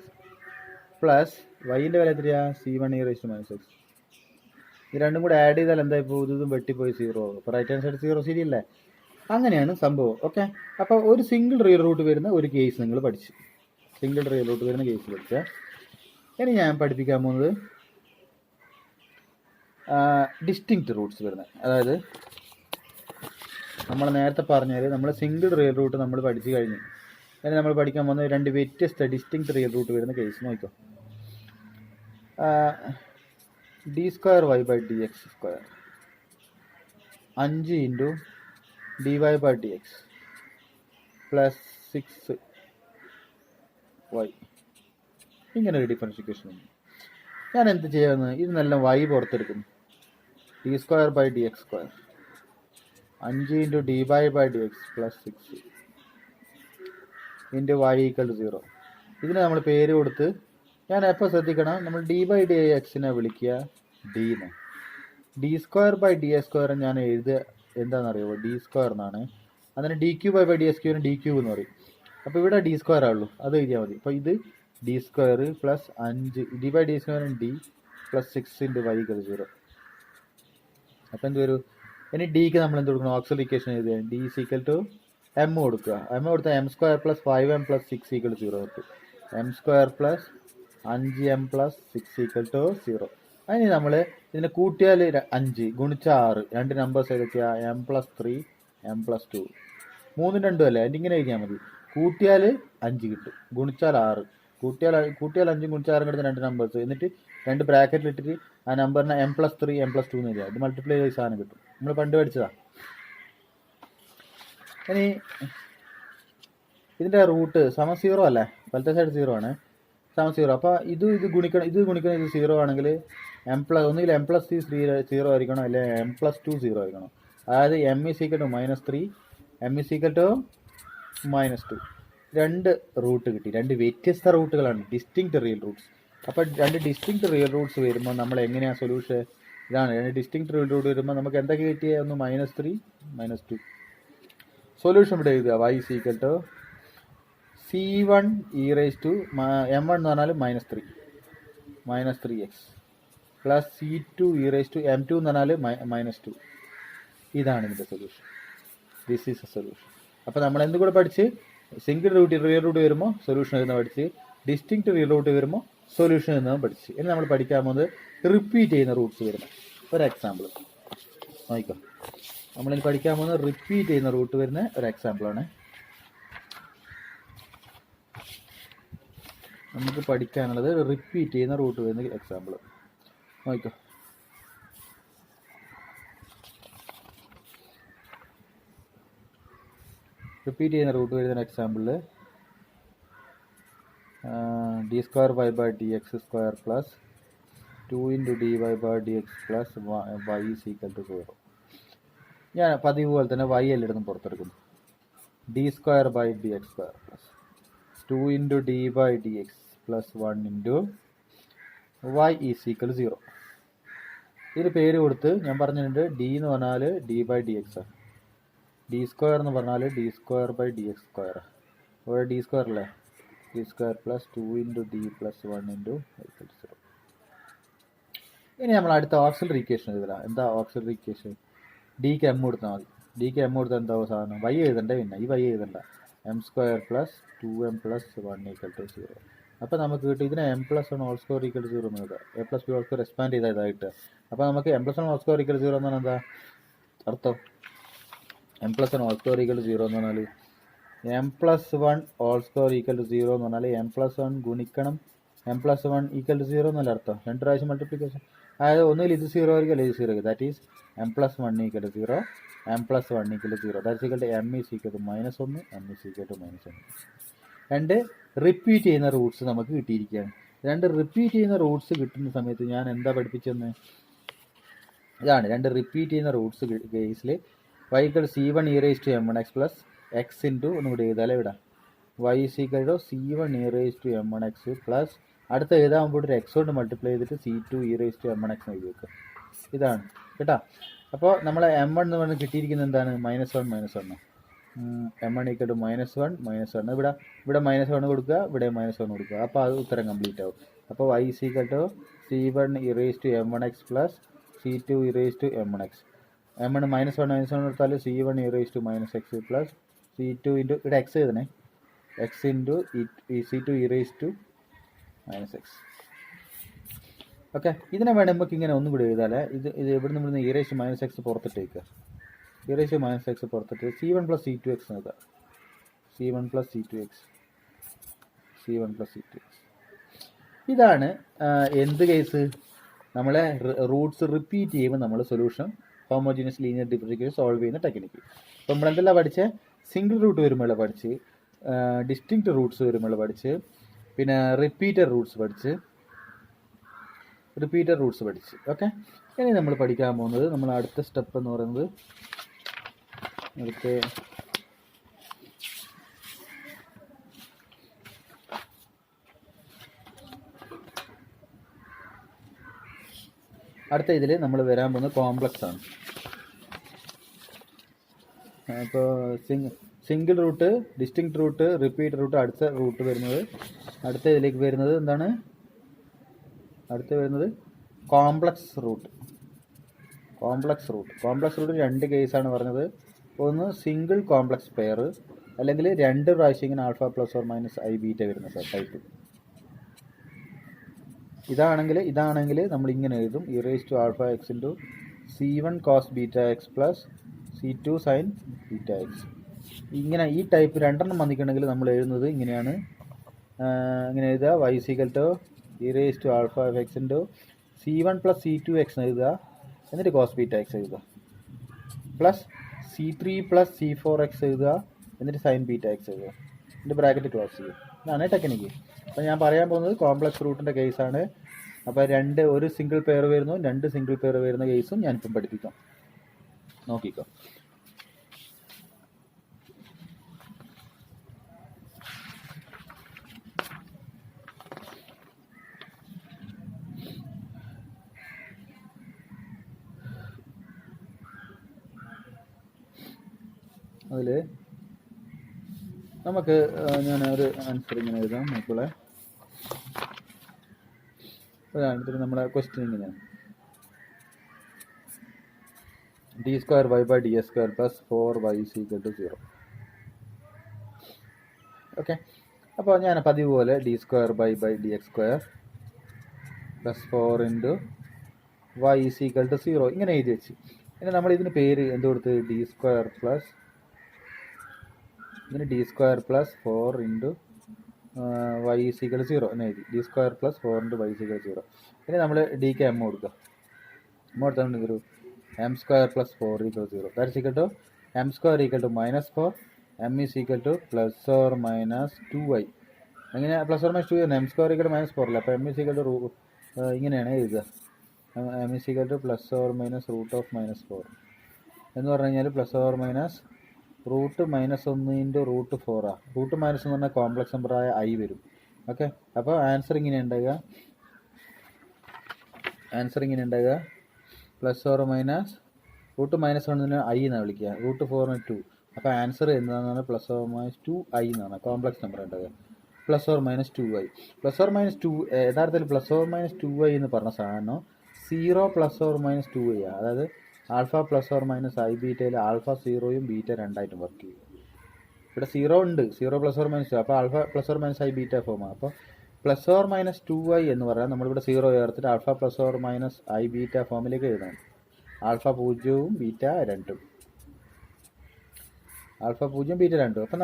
plus വൈൻ്റെ വില എത്രയാ, c1 e raise to -x. ഇത് രണ്ടും കൂടെ ആഡ് ചെയ്താൽ എന്തായി പോകും, ഇതും വെട്ടിപ്പോയി 0 ആകും. അപ്പോൾ റൈറ്റ് ഹാൻഡ് സൈഡ് 0 ശരിയല്ലേ. അങ്ങനെയാണ് സംഭവം. ഓക്കെ, അപ്പോൾ ഒരു സിംഗിൾ റിയൽ റൂട്ട് വരുന്ന ഒരു കേസ് നിങ്ങൾ പഠിച്ചു, സിംഗിൾ റിയൽ റൂട്ട് വരുന്ന കേസ് പഠിച്ചാൽ. ഇനി ഞാൻ പഠിപ്പിക്കാൻ പോകുന്നത് ഡിസ്റ്റിങ്ക്റ്റ് റൂട്ട്സ് വരുന്നത്. അതായത് നമ്മൾ നേരത്തെ പറഞ്ഞാൽ നമ്മൾ സിംഗിൾ റിയൽ റൂട്ട് നമ്മൾ പഠിച്ചു കഴിഞ്ഞു. ഇനി നമ്മൾ പഠിക്കാൻ പോകുന്നത് രണ്ട് വ്യത്യസ്ത ഡിസ്റ്റിങ്ക്റ്റ് റിയൽ റൂട്ട് വരുന്ന കേസ്. നോക്കിക്കോ, d²y/dx² 5 into dy/dx plus 6y, ഇങ്ങനെ ഒരു ഡിഫറൻഷിഫിക്കേഷൻ ഉണ്ട്. ഞാൻ എന്ത് ചെയ്യാമെന്ന്, ഇത് നല്ല y പുറത്തെടുക്കുന്നു, d²/dx² 5 into dy/dx plus 6 into y equal to 0. ഇതിന് നമ്മൾ പേര് കൊടുത്ത്, ഞാൻ എപ്പോൾ ശ്രദ്ധിക്കണം, നമ്മൾ d/dxനെ വിളിക്കുക d എന്ന്, d²/dx² ഞാൻ എഴുതുക എന്താണെന്നറിയുമോ, d² എന്നാണ്. അതിന് dq/dx² dq എന്ന് പറയും. അപ്പോൾ ഇവിടെ d² ആവുള്ളൂ, അത് എഴുതിയാൽ മതി. അപ്പോൾ ഇത് d² plus 5 d/dx² d plus 6 into y equal to 0. അപ്പോൾ എന്ത് വരും, ഇനി ഡിക്ക് നമ്മൾ എന്ത് കൊടുക്കണം, ഓക്സിലറി ഇക്വേഷൻ എഴുതുക, d is equal to m കൊടുക്കുക. m കൊടുത്താൽ m² plus 5m plus 6 equal to 0 കിട്ടും. m² plus 5m plus 6 equal to 0. അതിന് നമ്മൾ ഇതിനെ കൂട്ടിയാൽ 5 ഗുണിച്ചാൽ 6, രണ്ട് നമ്പേഴ്സ് ഏതൊക്കെയാ, m പ്ലസ് 3 m പ്ലസ് 2, 3 2 അല്ലേ. അതിൻ്റെ ഇങ്ങനെ എഴുതിയാൽ മതി, കൂട്ടിയാൽ 5 കിട്ടും, ഗുണിച്ചാൽ 6, കൂട്ടിയാൽ 5 ഗുണിച്ചാൽ 6 കിട്ടുന്ന രണ്ട് നമ്പേഴ്സ്, എന്നിട്ട് രണ്ട് ബ്രാക്കറ്റിൽ ഇട്ടിട്ട് ആ നമ്പറിനെ m പ്ലസ് 3 m പ്ലസ് 2 എന്ന് എഴുതിയാൽ ഇത് മൾട്ടിപ്ലൈ ചെയ്ത സാധനം കിട്ടും. നമ്മൾ പണ്ട് പഠിച്ചതാണ്. ഇനി ഇതിൻ്റെ റൂട്ട് സമം 0 അല്ലേ, വലത്തെ സൈഡ് 0 ആണ്, സമം 0. അപ്പോൾ ഇത് ഗുണിക്കണം, ഇത് 0 ആണെങ്കിൽ ഒന്നുകിൽ m പ്ലസ് 3 0 ആയിരിക്കണം, അല്ലെങ്കിൽ m പ്ലസ് 2 0 ആയിരിക്കണം. അതായത് m is equal to -3, m is equal to -2. രണ്ട് റൂട്ട് കിട്ടി, രണ്ട് വ്യത്യസ്ത റൂട്ടുകളാണ്, ഡിസ്റ്റിങ്ക്റ്റ് റിയൽ റൂട്ട്സ്. അപ്പോൾ രണ്ട് ഡിസ്റ്റിങ്ക്റ്റ് റിയൽ റൂട്ട്സ് വരുമ്പോൾ നമ്മൾ എങ്ങനെയാണ് സൊല്യൂഷൻ, ഇതാണ് രണ്ട് ഡിസ്റ്റിങ്ക്റ്റ് റിയൽ റൂട്ട് വരുമ്പോൾ നമുക്ക് എന്തൊക്കെ കിട്ടിയ, ഒന്ന് -3 -2. സൊല്യൂഷൻ ഇവിടെ എഴുതുക, y is equal to c1 e raise to m1 എന്ന് പറഞ്ഞാൽ -3x plus c2 e raise to m2 എന്ന് പറഞ്ഞാൽ -2. ഇതാണ് ഇതിൻ്റെ solution. This is A solution. അപ്പോൾ നമ്മൾ എന്ത് കൂടെ പഠിച്ച് സിംഗിൾ റിയൽ റൂട്ട് വരുമ്പോൾ സൊല്യൂഷൻ എഴുതുന്ന പഠിച്ച്, ഡിസ്റ്റിങ്ക്റ്റ് റിയൽ റൂട്ട് വരുമ്പോൾ സൊല്യൂഷൻ എഴുതുന്നതും പഠിച്ച്. ഇനി നമ്മൾ പഠിക്കാൻ പോകുന്നത് റിപ്പീറ്റ് ചെയ്യുന്ന റൂട്ട്സ് വരുന്ന ഒരു എക്സാമ്പിൾ നോക്കിക്കോ. നമ്മളിനി പഠിക്കാൻ പോകുന്നത് റിപ്പീറ്റ് ചെയ്യുന്ന റൂട്ട് വരുന്ന ഒരു എക്സാമ്പിളാണ്. നമുക്ക് പഠിക്കാനുള്ളത് റിപ്പീറ്റ് ചെയ്യുന്ന റൂട്ട് വരുന്ന എക്സാമ്പിൾ നോക്കിക്കോ. റിപ്പീറ്റ് ചെയ്യുന്ന റൂട്ട് വരുന്ന എക്സാമ്പിളിൽ d square Y by D X square plus 2 into d y by D x plus y is equal to 0. ഞാൻ പതിവ് പോലെ തന്നെ വൈ എല്ലായിടത്തും പുറത്തെടുക്കുന്നു. D square by D X square plus 2 into d by D x plus 1 into Y is equal 0. ഇതിന് പേര് കൊടുത്ത് ഞാൻ പറഞ്ഞിട്ടുണ്ട്. ഡി എന്ന് പറഞ്ഞാൽ ഡി ബൈ ഡി എക്സ് ആണ്. ഡി സ്ക്വയർ എന്ന് പറഞ്ഞാൽ D square by D X square. ഇവിടെ ഡി സ്ക്വയർ അല്ലേ, D square plus 2 into D plus 1 into equal 0. ഇനി നമ്മൾ അടുത്ത ഓക്സിലറി ഇക്വേഷൻ എഴുതலாம். എന്താ ഓക്സിലറി ഇക്വേഷൻ? ഡിക്ക് എം കൊടുത്താൽ മതി. ഡിക്ക് എം കൊടുത്താൽ എന്താ സാധനം? വൈ എഴുതണ്ടേ, പിന്നെ ഈ വൈ എഴുതണ്ട. M square plus 2m plus 1 equal to 0. അപ്പോൾ നമുക്ക് കിട്ടും ഇതിനെ M plus 1 whole square equal to 0 എന്ന് എഴുതാം. A plus B whole square expand ചെയ്താൽ ഇതായിട്ട്. അപ്പോൾ നമുക്ക് M plus 1 whole square equal 0 എന്ന് പറഞ്ഞാൽ എന്താ അർത്ഥം? M plus 1 whole square equal 0 എന്ന് പറഞ്ഞാൽ M plus 1 whole square equal to 0 എന്ന് പറഞ്ഞാൽ എം പ്ലസ് 1 ഗുണിക്കണം എം പ്ലസ് 1 ഈക്വൽ ടു 0 എന്നല്ല അർത്ഥം. രണ്ട് പ്രാവശ്യം മൾട്ടിപ്ലിക്കേഷൻ. അതായത് ഒന്നുകിൽ ഇത് 0 ആയിരിക്കും അല്ലെങ്കിൽ ഇത് 0 ആയിരിക്കും. That is M plus 1 equal to 0, M plus 1 equal to 0. That's equal to M is equal to -1, M is equal to -1. രണ്ട് റിപ്പീറ്റ് ചെയ്യുന്ന റൂട്ട്സ് നമുക്ക് കിട്ടിയിരിക്കുകയാണ്. രണ്ട് റിപ്പീറ്റ് ചെയ്യുന്ന റൂട്ട്സ് കിട്ടുന്ന സമയത്ത് ഞാൻ എന്താ പഠിപ്പിച്ചെന്ന് ഇതാണ്. രണ്ട് റിപ്പീറ്റ് ചെയ്യുന്ന റൂട്ട്സ് കേസിൽ y equal c1 e raised to m1x plus X into ഒന്നുകൂടി എഴുതാലേ ഇവിടെ y is equal to c1 e raised to m1x plus അടുത്ത എഴുതാകുമ്പോൾ ഒരു എക്സ് കൊണ്ട് മൾട്ടിപ്ലൈ ചെയ്തിട്ട് c2 e raised to m1x എഴുതി വെക്കുക. ഇതാണ് കേട്ടോ. അപ്പോൾ നമ്മൾ m1 എന്ന് പറഞ്ഞ് കിട്ടിയിരിക്കുന്നത് എന്താണ്? -1 m1 ഈക്വൽ ടു -1 ഇവിടെ -1 കൊടുക്കുക, ഇവിടെ -1 കൊടുക്കുക. അപ്പോൾ അത് ഉത്തരം കംപ്ലീറ്റ് ആവും. അപ്പോൾ y is equal to c1 e raised to m1x plus c2 e raised to m1x. m1 -1 എടുത്താൽ c1 e raised to -x plus c2 into ഇവിടെ എക്സ് എഴുതണേ, X into c2 e raised to -x. Okay, ഇതിനെ വേണം നമുക്ക് ഇങ്ങനെ ഒന്നും കൂടി എഴുതാല്ലേ. ഇത് എവിടെ നിന്ന് e raised to -x പുറത്തിട്ടേക്കുക. e raised to -x പുറത്തിട്ട് c1 plus c2x എഴുതാം. c1 plus c2x. ഇതാണ് എന്ത് കേസ്? നമ്മളെ റൂട്ട്സ് റിപ്പീറ്റ് ചെയ്യുമ്പോൾ നമ്മൾ solution homogeneous linear differential solve ചെയ്യുന്ന ടെക്നിക്ക്. അപ്പോൾ നമ്മളെന്തെല്ലാം പഠിച്ച്? സിംഗിൾ റൂട്ട് വരുമ്പോൾ പഠിച്ച്, ഡിസ്റ്റിങ്ക്റ്റ് റൂട്ട്സ് വരുമ്പോൾ പഠിച്ച്, പിന്നെ റിപ്പീറ്റർ റൂട്ട്സ് പഠിച്ച്. ഓക്കെ, ഇനി നമ്മൾ പഠിക്കാൻ പോകുന്നത് നമ്മൾ അടുത്ത സ്റ്റെപ്പ് എന്ന് പറയുന്നത് അടുത്ത ഇതിൽ നമ്മൾ വരാൻ പോകുന്നത് കോംപ്ലക്സ് ആണ്. ഇപ്പോൾ single root, distinct root, repeat root, അടുത്ത റൂട്ട് വരുന്നത് അടുത്ത ഇതിലേക്ക് വരുന്നത് എന്താണ്? അടുത്ത് വരുന്നത് കോംപ്ലക്സ് റൂട്ട്. കോംപ്ലക്സ് റൂട്ട് രണ്ട് കേസാണ് പറഞ്ഞത്. ഒന്ന് സിംഗിൾ കോംപ്ലക്സ് പെയർ, അല്ലെങ്കിൽ രണ്ട് പ്രാവശ്യം ഇങ്ങനെ alpha plus or minus I beta വരുന്ന ടൈപ്പ്. ഇതാണെങ്കിൽ നമ്മൾ ഇങ്ങനെ എഴുതും e raised to alpha x into c1 cos beta x plus c2 sin beta x. ഇങ്ങനെ ഈ ടൈപ്പ് രണ്ടെണ്ണം വന്നിട്ടുണ്ടെങ്കിൽ നമ്മൾ എഴുതുന്നത് ഇങ്ങനെയാണ്. ഇങ്ങനെ എഴുതുക y is equal to e raised to alpha x into c1 plus c2x എഴുതുക, എന്നിട്ട് cos beta x എഴുതുക, പ്ലസ് c3 plus c4x എഴുതുക, എന്നിട്ട് sin beta x എഴുതുക, എന്നിട്ട് ബ്രാക്കറ്റ് ക്ലോസ് ചെയ്യുക. ഇതാണ് ടെക്നിക്ക്. അപ്പോൾ ഞാൻ പറയാൻ പോകുന്നത് കോംപ്ലക്സ് റൂട്ടിൻ്റെ കേസാണ്. അപ്പോൾ ഒരു സിംഗിൾ പെയർ വരുന്നു, രണ്ട് സിംഗിൾ പെയർ വരുന്ന കേസും ഞാനിപ്പം പഠിപ്പിക്കാം. നോക്കിക്കോ. അതിൽ നമുക്ക് ഞാൻ ഒരു ആൻസർ ഇങ്ങനെ എഴുതാം. നോക്കുള്ളേ, ഉദാഹരണത്തിന് നമ്മുടെ ക്വസ്റ്റ്യൻ ഇങ്ങനെയാണ്: D square Y by D S square plus 4y is equal to 0. Okay. അപ്പോൾ ഞാൻ പതിവ് പോലെ D square by D X square plus 4 into Y is equal to 0 ഇങ്ങനെ എഴുതി വെച്ച്. ഇനി നമ്മൾ ഇതിന് പേര് എന്ത് കൊടുത്ത് D square plus 4 into Y is equal to 0 എന്ന് എഴുതി. D square plus 4 into Y is equal to 0. ഇനി നമ്മൾ ഡിക്ക് എം കൊടുക്കുക. എം കൊടുത്താൽ ഒരു M square plus 4 equal 0. That is equal to M square equal to -4, M is equal to +or-2y. അങ്ങനെ +or-2 M square equal to -4 അല്ല. അപ്പോൾ എം ഈസ് ഈക്വൽ ടു ഇങ്ങനെയാണ് എഴുതുക. M is equal to +or-√(-4) എന്ന് പറഞ്ഞു കഴിഞ്ഞാൽ +or-√-1 ഇൻറ്റു √4 √-1 എന്ന് പറഞ്ഞാൽ കോംപ്ലക്സ് നമ്പറായ i വരും. ഓക്കെ. അപ്പോൾ ആൻസർ ഇങ്ങനെ ഉണ്ടാകുക +or-√-1 i എന്നാണ് വിളിക്കുക, √4 2. അപ്പോൾ ആൻസർ എന്താണെന്ന് പറഞ്ഞാൽ +or-2i എന്നാണ് കോംപ്ലക്സ് നമ്പർ ഉണ്ടാകുക. +or-2i യഥാർത്ഥത്തിൽ +or-2i എന്ന് പറഞ്ഞ സാധനം 0 +or-2i അതായത് ആൽഫ +or-i ബീറ്റയിൽ ആൽഫ 0യും ബീറ്റ 2ആയിട്ടും വർക്ക് ചെയ്യും. ഇവിടെ 0 ഉണ്ട്, 0 +or-2, അപ്പോൾ ആൽഫ +or-i ബീറ്റ ഫോമാണ്. അപ്പോൾ +or-2i എന്ന് പറഞ്ഞാൽ നമ്മളിവിടെ 0 ചേർത്തിട്ട് ആൽഫ +or-i ബീറ്റ ഫോമിലേക്ക് എഴുതണം. ആൽഫ 0യും ബീറ്റ 2ഉം. Alpha 0 beta 2. അപ്പം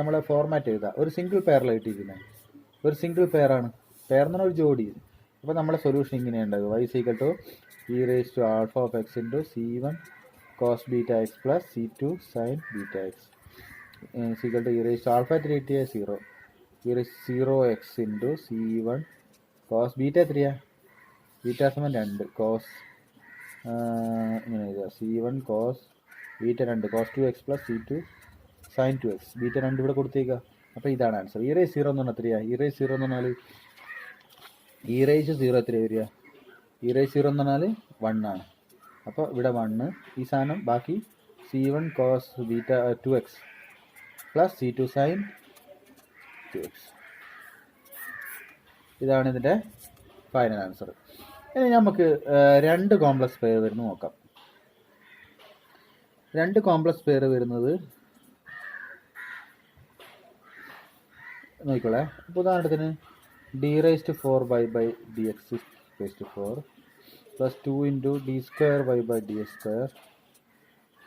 നമ്മൾ ഫോർമാറ്റ് എഴുതാം. ഒരു സിംഗിൾ പെയറിലാണ് കിട്ടിയിരിക്കുന്നത്. ഒരു സിംഗിൾ പെയറാണ്. പെയർ എന്ന് പറഞ്ഞാൽ ഒരു ജോഡി. അപ്പോൾ നമ്മുടെ സൊല്യൂഷൻ ഇങ്ങനെ ഉണ്ടാകും. y = e⁴ into c1 cos βx plus c2 sin βx e⁴ 0 0x into c1 cos beta 3 beta സമം 2 cos ഇങ്ങനെ എഴുതുക c1 cos beta 2 cos 2x plus c2 sin 2x beta 2 ഇവിടെ കൊടുത്തേക്കുക. അപ്പോൾ ഇതാണ് ആൻസർ. e⁴ എന്ന് പറഞ്ഞാൽ എത്രയാണ്? e⁴ എന്ന് പറഞ്ഞാൽ e⁴0 എത്ര വരിക? e⁴ എന്ന് പറഞ്ഞാൽ 1 ആണ്. അപ്പോൾ ഇവിടെ 1 ഈ സാധനം ബാക്കി c1 cos beta 2x plus c2 sin 2x. ഇതാണ് ഇതിൻ്റെ ഫൈനൽ ആൻസർ. ഇനി നമുക്ക് 2 കോംപ്ലക്സ് പെയർ വരുന്നത് നോക്കാം. 2 കോംപ്ലക്സ് പെയർ വരുന്നത് നോക്കിക്കോളെ. അപ്പോൾ ഉദാഹരണത്തിന് d⁴y/dx⁴ plus 2 into d²y/dx²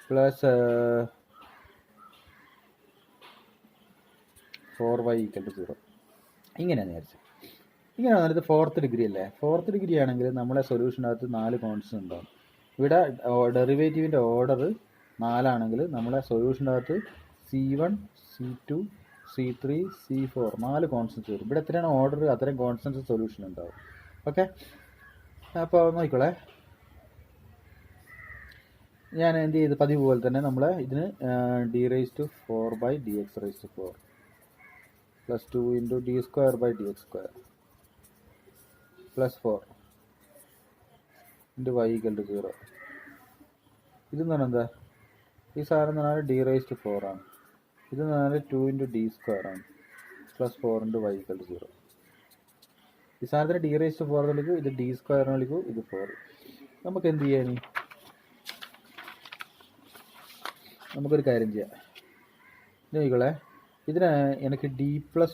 plus 4y = 0 ഇങ്ങനെയാണ് വിചാരിച്ചത്. ഇങ്ങനെ വന്നിട്ട് 4th ഡിഗ്രി അല്ലേ? 4th ഡിഗ്രി ആണെങ്കിൽ നമ്മളെ സൊല്യൂഷനകത്ത് 4 കോൺസ്റ്റൻറ്റ് ഉണ്ടാകും. ഇവിടെ ഡെറിവേറ്റീവിൻ്റെ ഓർഡർ 4 ആണെങ്കിൽ നമ്മളെ സൊല്യൂഷൻ്റെ അകത്ത് c1 c2 c3 c4 4 constants വരും. ഇവിടെ എത്രയാണ് ഓർഡർ അത്രയും കോൺസ്റ്റൻസ് സൊല്യൂഷൻ ഉണ്ടാവും. ഓക്കെ. അപ്പോൾ നോക്കിക്കോളെ. ഞാൻ എന്ത് ചെയ്ത് പതിവ് പോലെ തന്നെ നമ്മളെ ഇതിന് d⁴/dx⁴ plus 2 into d²/dx² plus 4 into y = 0. ഇതെന്ന് പറഞ്ഞാൽ എന്താ? ഈ സാധനം എന്ന് പറഞ്ഞാൽ d⁴ ആണ്. ഇതെന്ന് പറഞ്ഞാൽ 2 ഇൻറ്റു d² ആണ് പ്ലസ് 4 ഇൻറ്റു y = 0. ഈ സാധനത്തിന് d⁴ വിളിക്കും, ഇത് d² വിളിക്കും, ഇത് 4. നമുക്ക് എന്ത് ചെയ്യാൻ? നമുക്കൊരു കാര്യം ചെയ്യാം. നോക്കിക്കോളെ. ഇതിന് എനിക്ക് d+2² =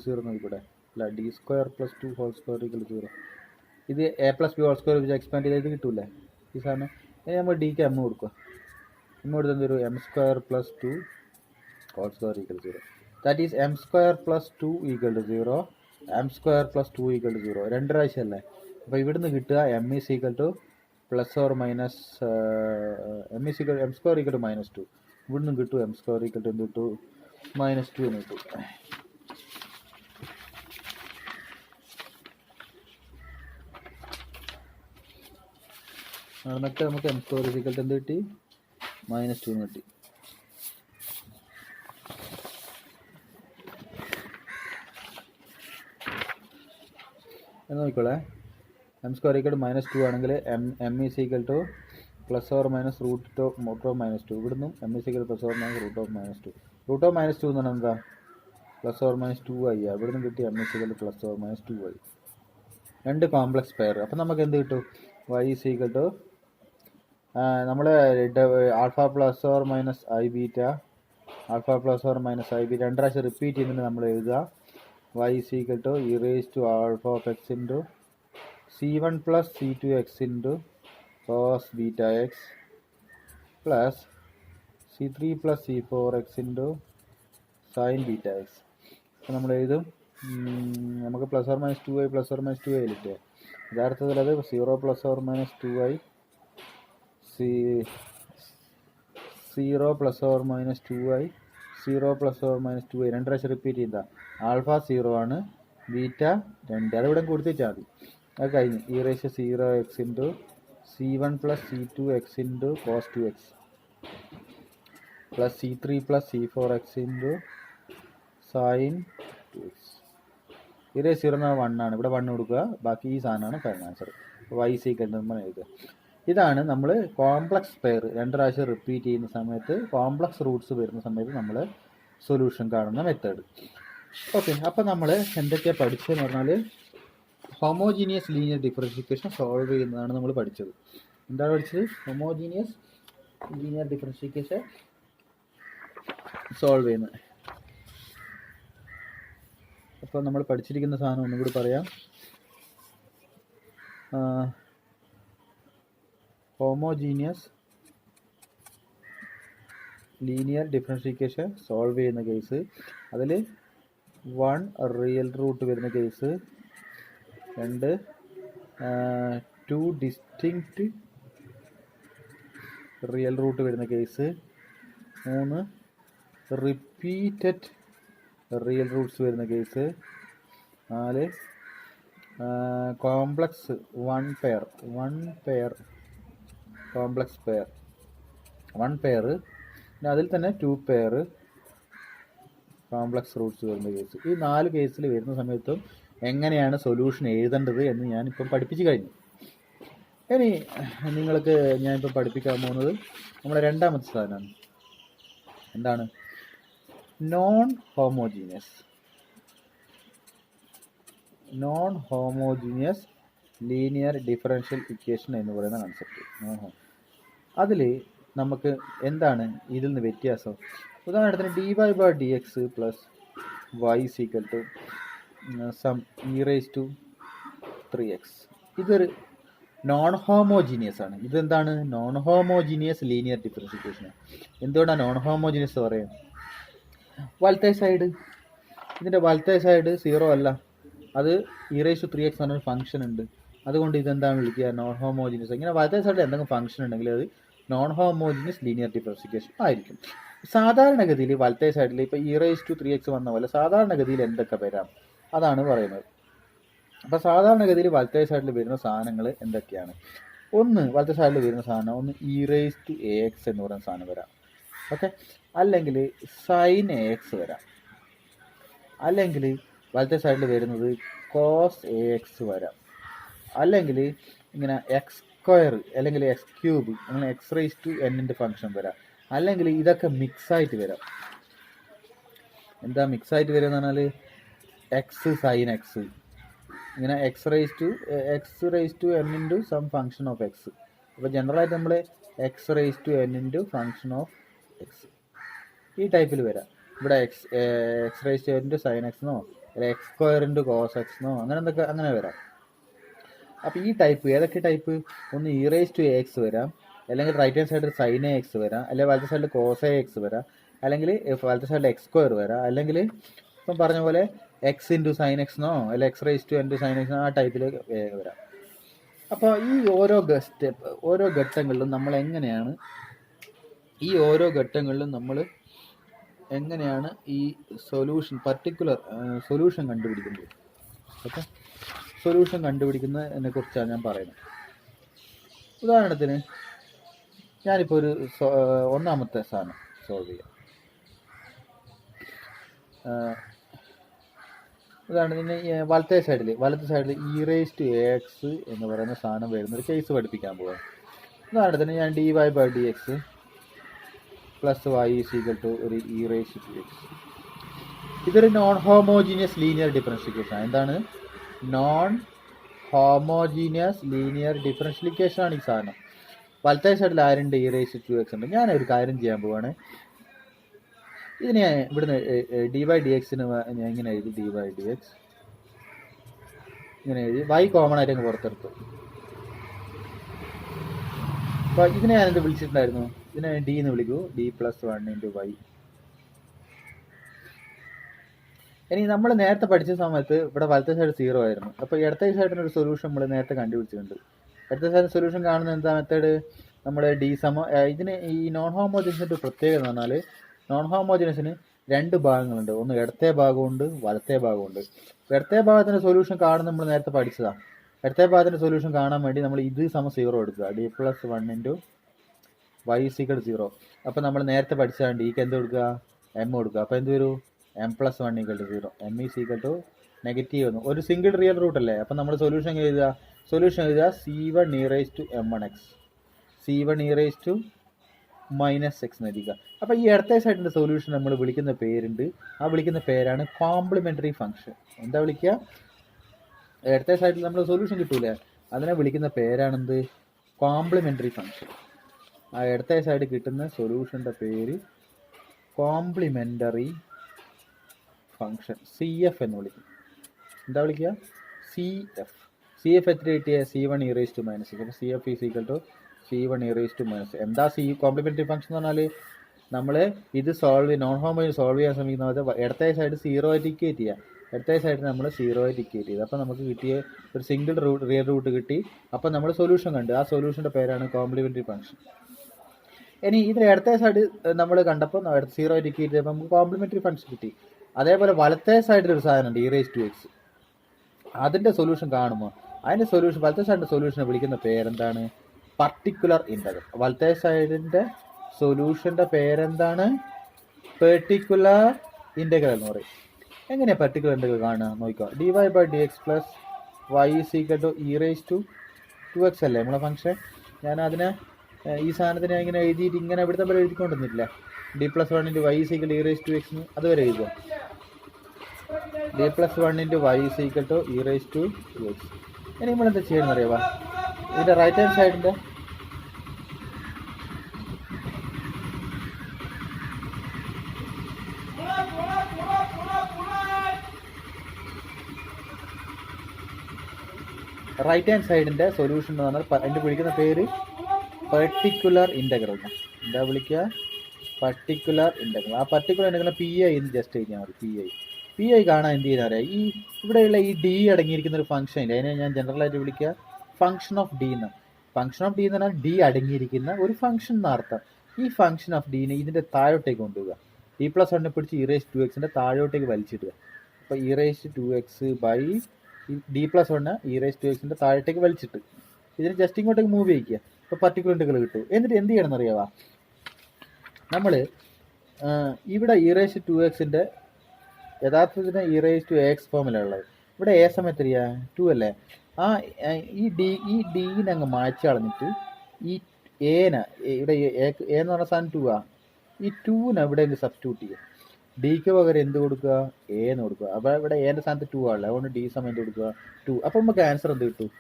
0 നോക്കിക്കൂടെ? അല്ല, d² + 2² = 0. ഇത് a+b² വെച്ച് എക്സ്പാൻഡ് ചെയ്താൽ കിട്ടൂലേ ഈ സാധനം? ഇനി നമ്മൾ ഡിക്ക് എം കൊടുക്കുക. എം കൊടുത്താൽ എന്തൊരു m² + 2² = 0. That is m² + 2 = 0, m² + 2 = 0. 2 പ്രാവശ്യം അല്ലേ? അപ്പോൾ ഇവിടുന്ന് കിട്ടുക m = m² = -2. ഇവിടുന്ന് കിട്ടും m² = എന്ത് കിട്ടും? -2 എന്ന് കിട്ടും. എന്നിട്ട് നമുക്ക് m² = എന്ത് കിട്ടി? -2 എന്ന് കിട്ടി. എന്ന് നോക്കിക്കോളെ. m² = -2 ആണെങ്കിൽ m = ±√2. ഇവിടുന്ന് m = ±√2. √2 എന്ന് പറഞ്ഞാൽ എന്താ? +or-2i. ഇവിടുന്ന് കിട്ടി m = +or-2i. 2 complex pair. അപ്പം നമുക്ക് എന്ത് കിട്ടും? y നമ്മൾ alpha +or-i beta alpha plus or minus I B രണ്ട് പ്രാവശ്യം റിപ്പീറ്റ് ചെയ്യുന്നുണ്ട്. നമ്മൾ എഴുതുക y is equal to e raised to alpha of x into c1 plus c2x into cos beta x plus c3 plus c4x into sin beta x. അപ്പോൾ നമ്മൾ എഴുതും നമുക്ക് plus or minus 2i plus or minus 2i കിട്ടുക. യഥാർത്ഥത്തിൽ അത് 0 plus or minus 2i 0 plus or minus 2i 0 plus or minus 2i രണ്ട് പ്രാവശ്യം റിപ്പീറ്റ് ചെയ്താൽ ആൽഫ 0 ആണ്, ബീറ്റ 2. അതിവിടെ കൊടുത്തിട്ടാൽ മതി. അത് കഴിഞ്ഞ് e ratio 0x into c1 plus c2x into cos 2x plus c3 plus c4x into sine 2x. E ratio 0 1 ആണ്, ഇവിടെ 1 കൊടുക്കുക, ബാക്കി ഈ സാധനമാണ് ഫൈനൽ ആൻസർ. y സീക്കൽ നമ്മൾ എഴുതുക. ഇതാണ് നമ്മൾ കോംപ്ലക്സ് പെയർ രണ്ട് പ്രാവശ്യം റിപ്പീറ്റ് ചെയ്യുന്ന സമയത്ത് കോംപ്ലക്സ് റൂട്ട്സ് വരുന്ന സമയത്ത് നമ്മൾ സൊല്യൂഷൻ കാണുന്ന മെത്തേഡ്. ഓക്കെ, അപ്പോൾ നമ്മൾ എന്തൊക്കെയാണ് പഠിച്ചതെന്ന് പറഞ്ഞാൽ ഹോമോജീനിയസ് ലീനിയർ ഡിഫറൻഷിയേഷൻ സോൾവ് ചെയ്യുന്നതാണ് നമ്മൾ പഠിച്ചത്. എന്താണ് പഠിച്ചത്? ഹോമോജീനിയസ് ലീനിയർ ഡിഫറൻഷിയേഷൻ സോൾവ് ചെയ്യുന്നത്. അപ്പോൾ നമ്മൾ പഠിച്ചിരിക്കുന്ന സാധനം ഒന്നും കൂടി പറയാം. ഹോമോജീനിയസ് ലീനിയർ ഡിഫറൻഷിയേഷൻ സോൾവ് ചെയ്യുന്ന കേസ്, അതിൽ 1 റിയൽ റൂട്ട് വരുന്ന കേസ്, 2 2 ഡിസ്റ്റിങ്ക്റ്റ് റിയൽ റൂട്ട് വരുന്ന കേസ്, 3 റിപ്പീറ്റഡ് റിയൽ റൂട്ട്സ് വരുന്ന case, 4 complex 1 pair complex pair 1 pair, പിന്നെ അതിൽ തന്നെ 2 പെയർ കോംപ്ലക്സ് റൂട്ട്സ് വരുന്ന കേസ്. ഈ 4 കേസിൽ വരുന്ന സമയത്തും എങ്ങനെയാണ് സൊല്യൂഷൻ എഴുതേണ്ടത് എന്ന് ഞാനിപ്പം പഠിപ്പിച്ച് കഴിഞ്ഞു. ഇനി നിങ്ങൾക്ക് ഞാനിപ്പം പഠിപ്പിക്കാൻ പോകുന്നത് നമ്മുടെ രണ്ടാമത്തെ സാധനമാണ്. എന്താണ്? Non homogeneous linear differential equation എന്ന് പറയുന്ന കൺസെപ്റ്റ്. അതിൽ നമുക്ക് എന്താണ് ഇതിൽ നിന്ന് വ്യത്യാസം? ഉദാഹരണത്തിന് dy/dx plus y equal to some e raise to 3x. ഇതൊരു നോൺ ഹോമോജീനിയസ് ആണ്. ഇതെന്താണ്? Non homogeneous linear differentiation. എന്തുകൊണ്ടാണ് നോൺ ഹോമോജീനിയസ് പറയാം? വലത്തെ സൈഡ്, ഇതിൻ്റെ വലത്തെ സൈഡ് 0 അല്ല, അത് e റേസ് ടു 3x എന്നൊരു ഫംഗ്ഷൻ ഉണ്ട്. അതുകൊണ്ട് ഇതെന്താണ് വിളിക്കുക? Non homogeneous. ഇങ്ങനെ വലത്തെ സൈഡിൽ എന്തെങ്കിലും ഫംഗ്ഷൻ ഉണ്ടെങ്കിൽ അത് നോൺ ഹോമോജീനിയസ് ലീനിയർ ഡിഫറൻഷിയേഷൻ ആയിരിക്കും. സാധാരണഗതിയിൽ വലത്തെ സൈഡിൽ ഇപ്പോൾ e റേസ് ടു 3x വന്ന പോലെ സാധാരണഗതിയിൽ എന്തൊക്കെ വരാം അതാണ് പറയുന്നത്. അപ്പോൾ സാധാരണഗതിയിൽ വലത്തെ സൈഡിൽ വരുന്ന സാധനങ്ങൾ എന്തൊക്കെയാണ്? ഒന്ന് വലത്തെ സൈഡിൽ വരുന്ന സാധനം ഒന്ന് e റേസ് ടു ax എന്ന് പറയുന്ന സാധനം വരാം. ഓക്കെ, അല്ലെങ്കിൽ സൈൻ ax വരാം, അല്ലെങ്കിൽ വലത്തെ സൈഡിൽ വരുന്നത് കോസ് ax വരാം, അല്ലെങ്കിൽ ഇങ്ങനെ എക്സ് സ്ക്വയർ അല്ലെങ്കിൽ എക്സ് ക്യൂബ് അങ്ങനെ എക്സ് റേസ് ടു എന്നിൻ്റെ ഫംഗ്ഷൻ വരാം, അല്ലെങ്കിൽ ഇതൊക്കെ മിക്സായിട്ട് വരാം. എന്താ മിക്സായിട്ട് വരിക എന്ന് പറഞ്ഞാൽ എക്സ് സൈൻ എക്സ്, ഇങ്ങനെ X raise to N into some function of X. അപ്പോൾ ജനറലായിട്ട് നമ്മൾ X raise to N into function of X ഈ ടൈപ്പിൽ വരാം. ഇവിടെ X raise to N into sine എക്സ്ന്നോ അല്ലെങ്കിൽ എക്സ് സ്ക്വയർ ഇൻറ്റു കോസ് എക്സ്ന്നോ അങ്ങനെ എന്തൊക്കെ അങ്ങനെ വരാം. അപ്പോൾ ഈ ടൈപ്പ് ഏതൊക്കെ ടൈപ്പ്? ഒന്ന് e റേസ് ടു ax വരാം, അല്ലെങ്കിൽ റൈറ്റ് ഹാൻഡ് സൈഡിൽ സൈൻ ax വരാം, അല്ലെങ്കിൽ വലത്തെ സൈഡിൽ കോസ് ax വരാം, അല്ലെങ്കിൽ വലത്തെ സൈഡിൽ എക്സ് സ്ക്വയർ വരാം, അല്ലെങ്കിൽ ഇപ്പം പറഞ്ഞ പോലെ എക്സ് ഇൻറ്റു സൈൻ എക്സ്ന്നോ അല്ലെങ്കിൽ X raise to N to sine എക്സ്ന്നോ ആ ടൈപ്പിൽ വരാം. അപ്പോൾ ഈ ഓരോ ഘട്ടങ്ങളിലും നമ്മൾ എങ്ങനെയാണ് ഈ സൊല്യൂഷൻ പർട്ടിക്കുലർ സൊല്യൂഷൻ കണ്ടുപിടിക്കുന്നത്? ഓക്കെ, സൊല്യൂഷൻ കണ്ടുപിടിക്കുന്നതിനെ കുറിച്ചാണ് ഞാൻ പറയുന്നത്. ഉദാഹരണത്തിന് ഞാനിപ്പോൾ ഒരു ഒന്നാമത്തെ സാധനം സോൾവ് ചെയ്യാം. ഉദാഹരണത്തിന് വലത്തെ സൈഡിൽ e റേസ് ടു ax എന്ന് പറയുന്ന സാധനം വരുന്നൊരു കേസ് പഠിപ്പിക്കാൻ പോകാം. ഉദാഹരണത്തിന് ഞാൻ dy/dx plus y equal to ഒരു e റേസ് ടു x. ഇതൊരു നോൺ ഹോമോജീനിയസ് ലീനിയർ ഡിഫറൻഷിയേഷൻ. എന്താണ്? നോൺ ഹോമോജീനിയസ് ലീനിയർ ഡിഫറൻഷിയേഷൻ ആണ് ഈ സാധനം. വലത്തെ സൈഡിൽ ആരുണ്ട്? e റേസ് ടു x ഉണ്ട്. ഞാനൊരു കാര്യം ചെയ്യാൻ പോവാണ്. ഇതിന് ഞാൻ ഇവിടുന്ന് ഡി ബൈ ഡി എക്സിന് ഞാൻ ഇങ്ങനെ എഴുതി ഡി ബൈ ഡി എക്സ് ഇങ്ങനെ എഴുതി y കോമൺ ആയിട്ട് അങ്ങ് പുറത്തെടുത്തു. അപ്പോൾ ഇതിനെ ഞാൻ എന്ത് വിളിച്ചിട്ടുണ്ടായിരുന്നു? ഇതിനെ ഡി എന്ന് വിളിക്കൂ, d+1 × y. ഇനി നമ്മൾ നേരത്തെ പഠിച്ച സമയത്ത് ഇവിടെ വലത്തെ സൈഡ് 0 ആയിരുന്നു. അപ്പോൾ ഇടത്തെ സൈഡിന് ഒരു സൊല്യൂഷൻ നമ്മൾ നേരത്തെ കണ്ടുപിടിച്ചിട്ടുണ്ട്. ഇടത്തെ സൈഡ് സൊല്യൂഷൻ കാണുന്ന എന്താ മെത്തേഡ്? നമ്മൾ ഇതിന് ഈ നോൺ ഹോമോജിനസിൻ്റെ ഒരു പ്രത്യേകത എന്ന് പറഞ്ഞാൽ നോൺ ഹോമോജിനസിന് രണ്ട് ഭാഗങ്ങളുണ്ട്. ഒന്ന് ഇടത്തെ ഭാഗമുണ്ട്, വലത്തെ ഭാഗമുണ്ട്. ഇടത്തെ ഭാഗത്തിൻ്റെ സൊല്യൂഷൻ കാണുന്ന നമ്മൾ നേരത്തെ പഠിച്ചതാണ്. ഇടത്തെ ഭാഗത്തിൻ്റെ സൊല്യൂഷൻ കാണാൻ വേണ്ടി നമ്മൾ ഇത് 0 എടുക്കുക, d+1 × y = 0. അപ്പോൾ നമ്മൾ നേരത്തെ പഠിച്ചതാണ് ഡിക്ക് എന്ത് കൊടുക്കുക? m കൊടുക്കുക. അപ്പോൾ എന്ത് വരും? m+1 = 0. m -1 ഒരു സിംഗിൾ റിയൽ റൂട്ട് അല്ലേ? അപ്പോൾ നമ്മൾ സൊല്യൂഷൻ എഴുതുക c1e⁻⁻x c1e⁻⁻x എന്ന് എഴുതുക. അപ്പോൾ ഈ ഇടത്തെ സൈഡിൻ്റെ സൊല്യൂഷൻ നമ്മൾ വിളിക്കുന്ന പേരുണ്ട്. ആ വിളിക്കുന്ന പേരാണ് കോംപ്ലിമെൻ്ററി ഫംഗ്ഷൻ. എന്താ വിളിക്കുക? ഇടത്തെ സൈഡിൽ നമ്മൾ സൊല്യൂഷൻ കിട്ടൂലേ, അതിനെ വിളിക്കുന്ന പേരാണെന്ത്? Complimentary function. ആ ഇടത്തെ സൈഡ് കിട്ടുന്ന സൊല്യൂഷൻ്റെ പേര് കോംപ്ലിമെൻ്ററി ഫംഗ്ഷൻ, CF എന്ന് വിളിക്കും. എന്താ വിളിക്കുക? CF. CF എത്ര കിട്ടിയ? c1e⁻⁻x. അപ്പോൾ CF = c1e⁻⁻x. എന്താ കോംപ്ലിമെൻ്ററി ഫംഗ്ഷൻ എന്ന് പറഞ്ഞാൽ നമ്മൾ ഇത് നോൺ ഹോമോജിൻ സോൾവ് ചെയ്യാൻ ശ്രമിക്കുന്നത് ഇടത്തെ സൈഡ് 0 ആയിട്ട് ഇക്വേറ്റ് ചെയ്യുക. ഇടത്തെ സൈഡ് നമ്മൾ 0 ആയിട്ട് ഇക്വേറ്റ് ചെയ്ത് അപ്പോൾ നമുക്ക് കിട്ടിയ ഒരു സിംഗിൾ റിയൽ റൂട്ട് കിട്ടി. അപ്പോൾ നമ്മൾ സൊല്യൂഷൻ കണ്ട്. ആ സൊല്യൂഷൻ്റെ പേരാണ് കോംപ്ലിമെൻ്ററി ഫംഗ്ഷൻ. ഇനി ഇതിൽ ഇടത്തെ സൈഡ് നമ്മൾ കണ്ടപ്പോൾ 0 ആയിട്ട് ഇക്വേറ്റ് ചെയ്തപ്പോൾ നമുക്ക് കോംപ്ലിമെൻ്ററി ഫംഗ്ഷൻ കിട്ടി. അതേപോലെ വലത്തെ സൈഡിൽ ഒരു സാധനമുണ്ട് e⁻⁻x. അതിൻ്റെ സൊല്യൂഷൻ കാണുമ്പോൾ അതിൻ്റെ സൊല്യൂഷൻ വലത്തെ സൈഡിൻ്റെ സൊല്യൂഷനെ വിളിക്കുന്ന പേരെന്താണ്? Particular integral. വലത്തെ സൈഡിൻ്റെ സൊല്യൂഷൻ്റെ പേരെന്താണ്? പെർട്ടിക്കുലർ ഇൻ്റഗ്രൽ എന്ന് പറയും. എങ്ങനെയാണ് പെർട്ടിക്കുലർ ഇൻ്റഗ്രൽ കാണുക? നോക്കുക, dy/dx + y e⁻²x അല്ലേ നമ്മളെ ഫംഗ്ഷൻ. ഞാൻ അതിനെ ഈ സാധനത്തിന് ഇങ്ങനെ എഴുതിയിട്ട് ഇങ്ങനെ ഇവിടുത്തെ പോലെ എഴുതിക്കൊണ്ടിരുന്നില്ല. d+1 × y e⁻⁻x അതുവരെ എഴുതുക. d+1 × y e⁻⁻x. ഇനി നമ്മളെന്താ ചെയ്യണമെന്ന് അറിയാമോ? ഇതിൻ്റെ റൈറ്റ് ഹാൻഡ് സൈഡിൻ്റെ സൊല്യൂഷൻ എന്ന് പറഞ്ഞാൽ അതിൻ്റെ വിളിക്കുന്ന പേര് പെർട്ടിക്കുലർ ഇൻ്റഗ്രൽ. എന്താ വിളിക്കുക? Particular integral. ആ പർട്ടിക്കുലർ ഇൻ്റഗ്രൽ PI എന്ന് ജസ്റ്റ് കഴിഞ്ഞാൽ മതി. PI കാണാൻ എന്ത് ചെയ്യുന്ന അറിയാം? ഈ ഇവിടെയുള്ള ഈ D അടങ്ങിയിരിക്കുന്ന ഒരു ഫംഗ്ഷൻ ഇല്ല, അതിനെ ഞാൻ ജനറലായിട്ട് വിളിക്കുക ഫംഗ്ഷൻ ഓഫ് D എന്ന്. ഫംഗ്ഷൻ ഓഫ് D എന്ന് പറഞ്ഞാൽ D അടങ്ങിയിരിക്കുന്ന ഒരു ഫംഗ്ഷൻ എന്നർത്ഥം. ഈ ഫംഗ്ഷൻ ഓഫ് Dനെ ഇതിൻ്റെ താഴോട്ടേക്ക് കൊണ്ടുപോവുക. d+1 പിടിച്ച് e⁻²x താഴോട്ടേക്ക് വലിച്ചിടുക. അപ്പോൾ e⁻²x d+1 e⁻²x താഴോട്ടേക്ക് വലിച്ചിട്ട് ഇതിന് ജസ്റ്റ് ഇങ്ങോട്ടേക്ക് മൂവ് ചെയ്യിക്കുക. ഇപ്പോൾ പർട്ടിക്കുലർ ഇൻ്റഗ്രൽ കിട്ടും. എന്നിട്ട് എന്ത് ചെയ്യണമെന്ന് അറിയാമോ? നമ്മൾ ഇവിടെ e⁻²x യഥാർത്ഥത്തിന് e⁻x ഫോമിലുള്ളത്. ഇവിടെ a സമയത്ത് 2 അല്ലേ? ഈ ഡീനെ അങ്ങ് മായ്ച്ച് കളഞ്ഞിട്ട് ഈ എനെ ഇവിടെ എന്ന് പറഞ്ഞ സാധനം 2 ഈ 2നെ ഇവിടെ സബ്സ്റ്റിറ്റ്യൂട്ട് ചെയ്യുക. ഡിക്ക് പകരം എന്ത് കൊടുക്കുക? a എന്ന് കൊടുക്കുക. അപ്പോൾ ഇവിടെ എൻ്റെ സ്ഥാനത്ത് 2 ആണല്ലോ, അതുകൊണ്ട് d സമയം എന്ത് കൊടുക്കുക? 2. അപ്പോൾ നമുക്ക് ആൻസർ എന്ത് കിട്ടും?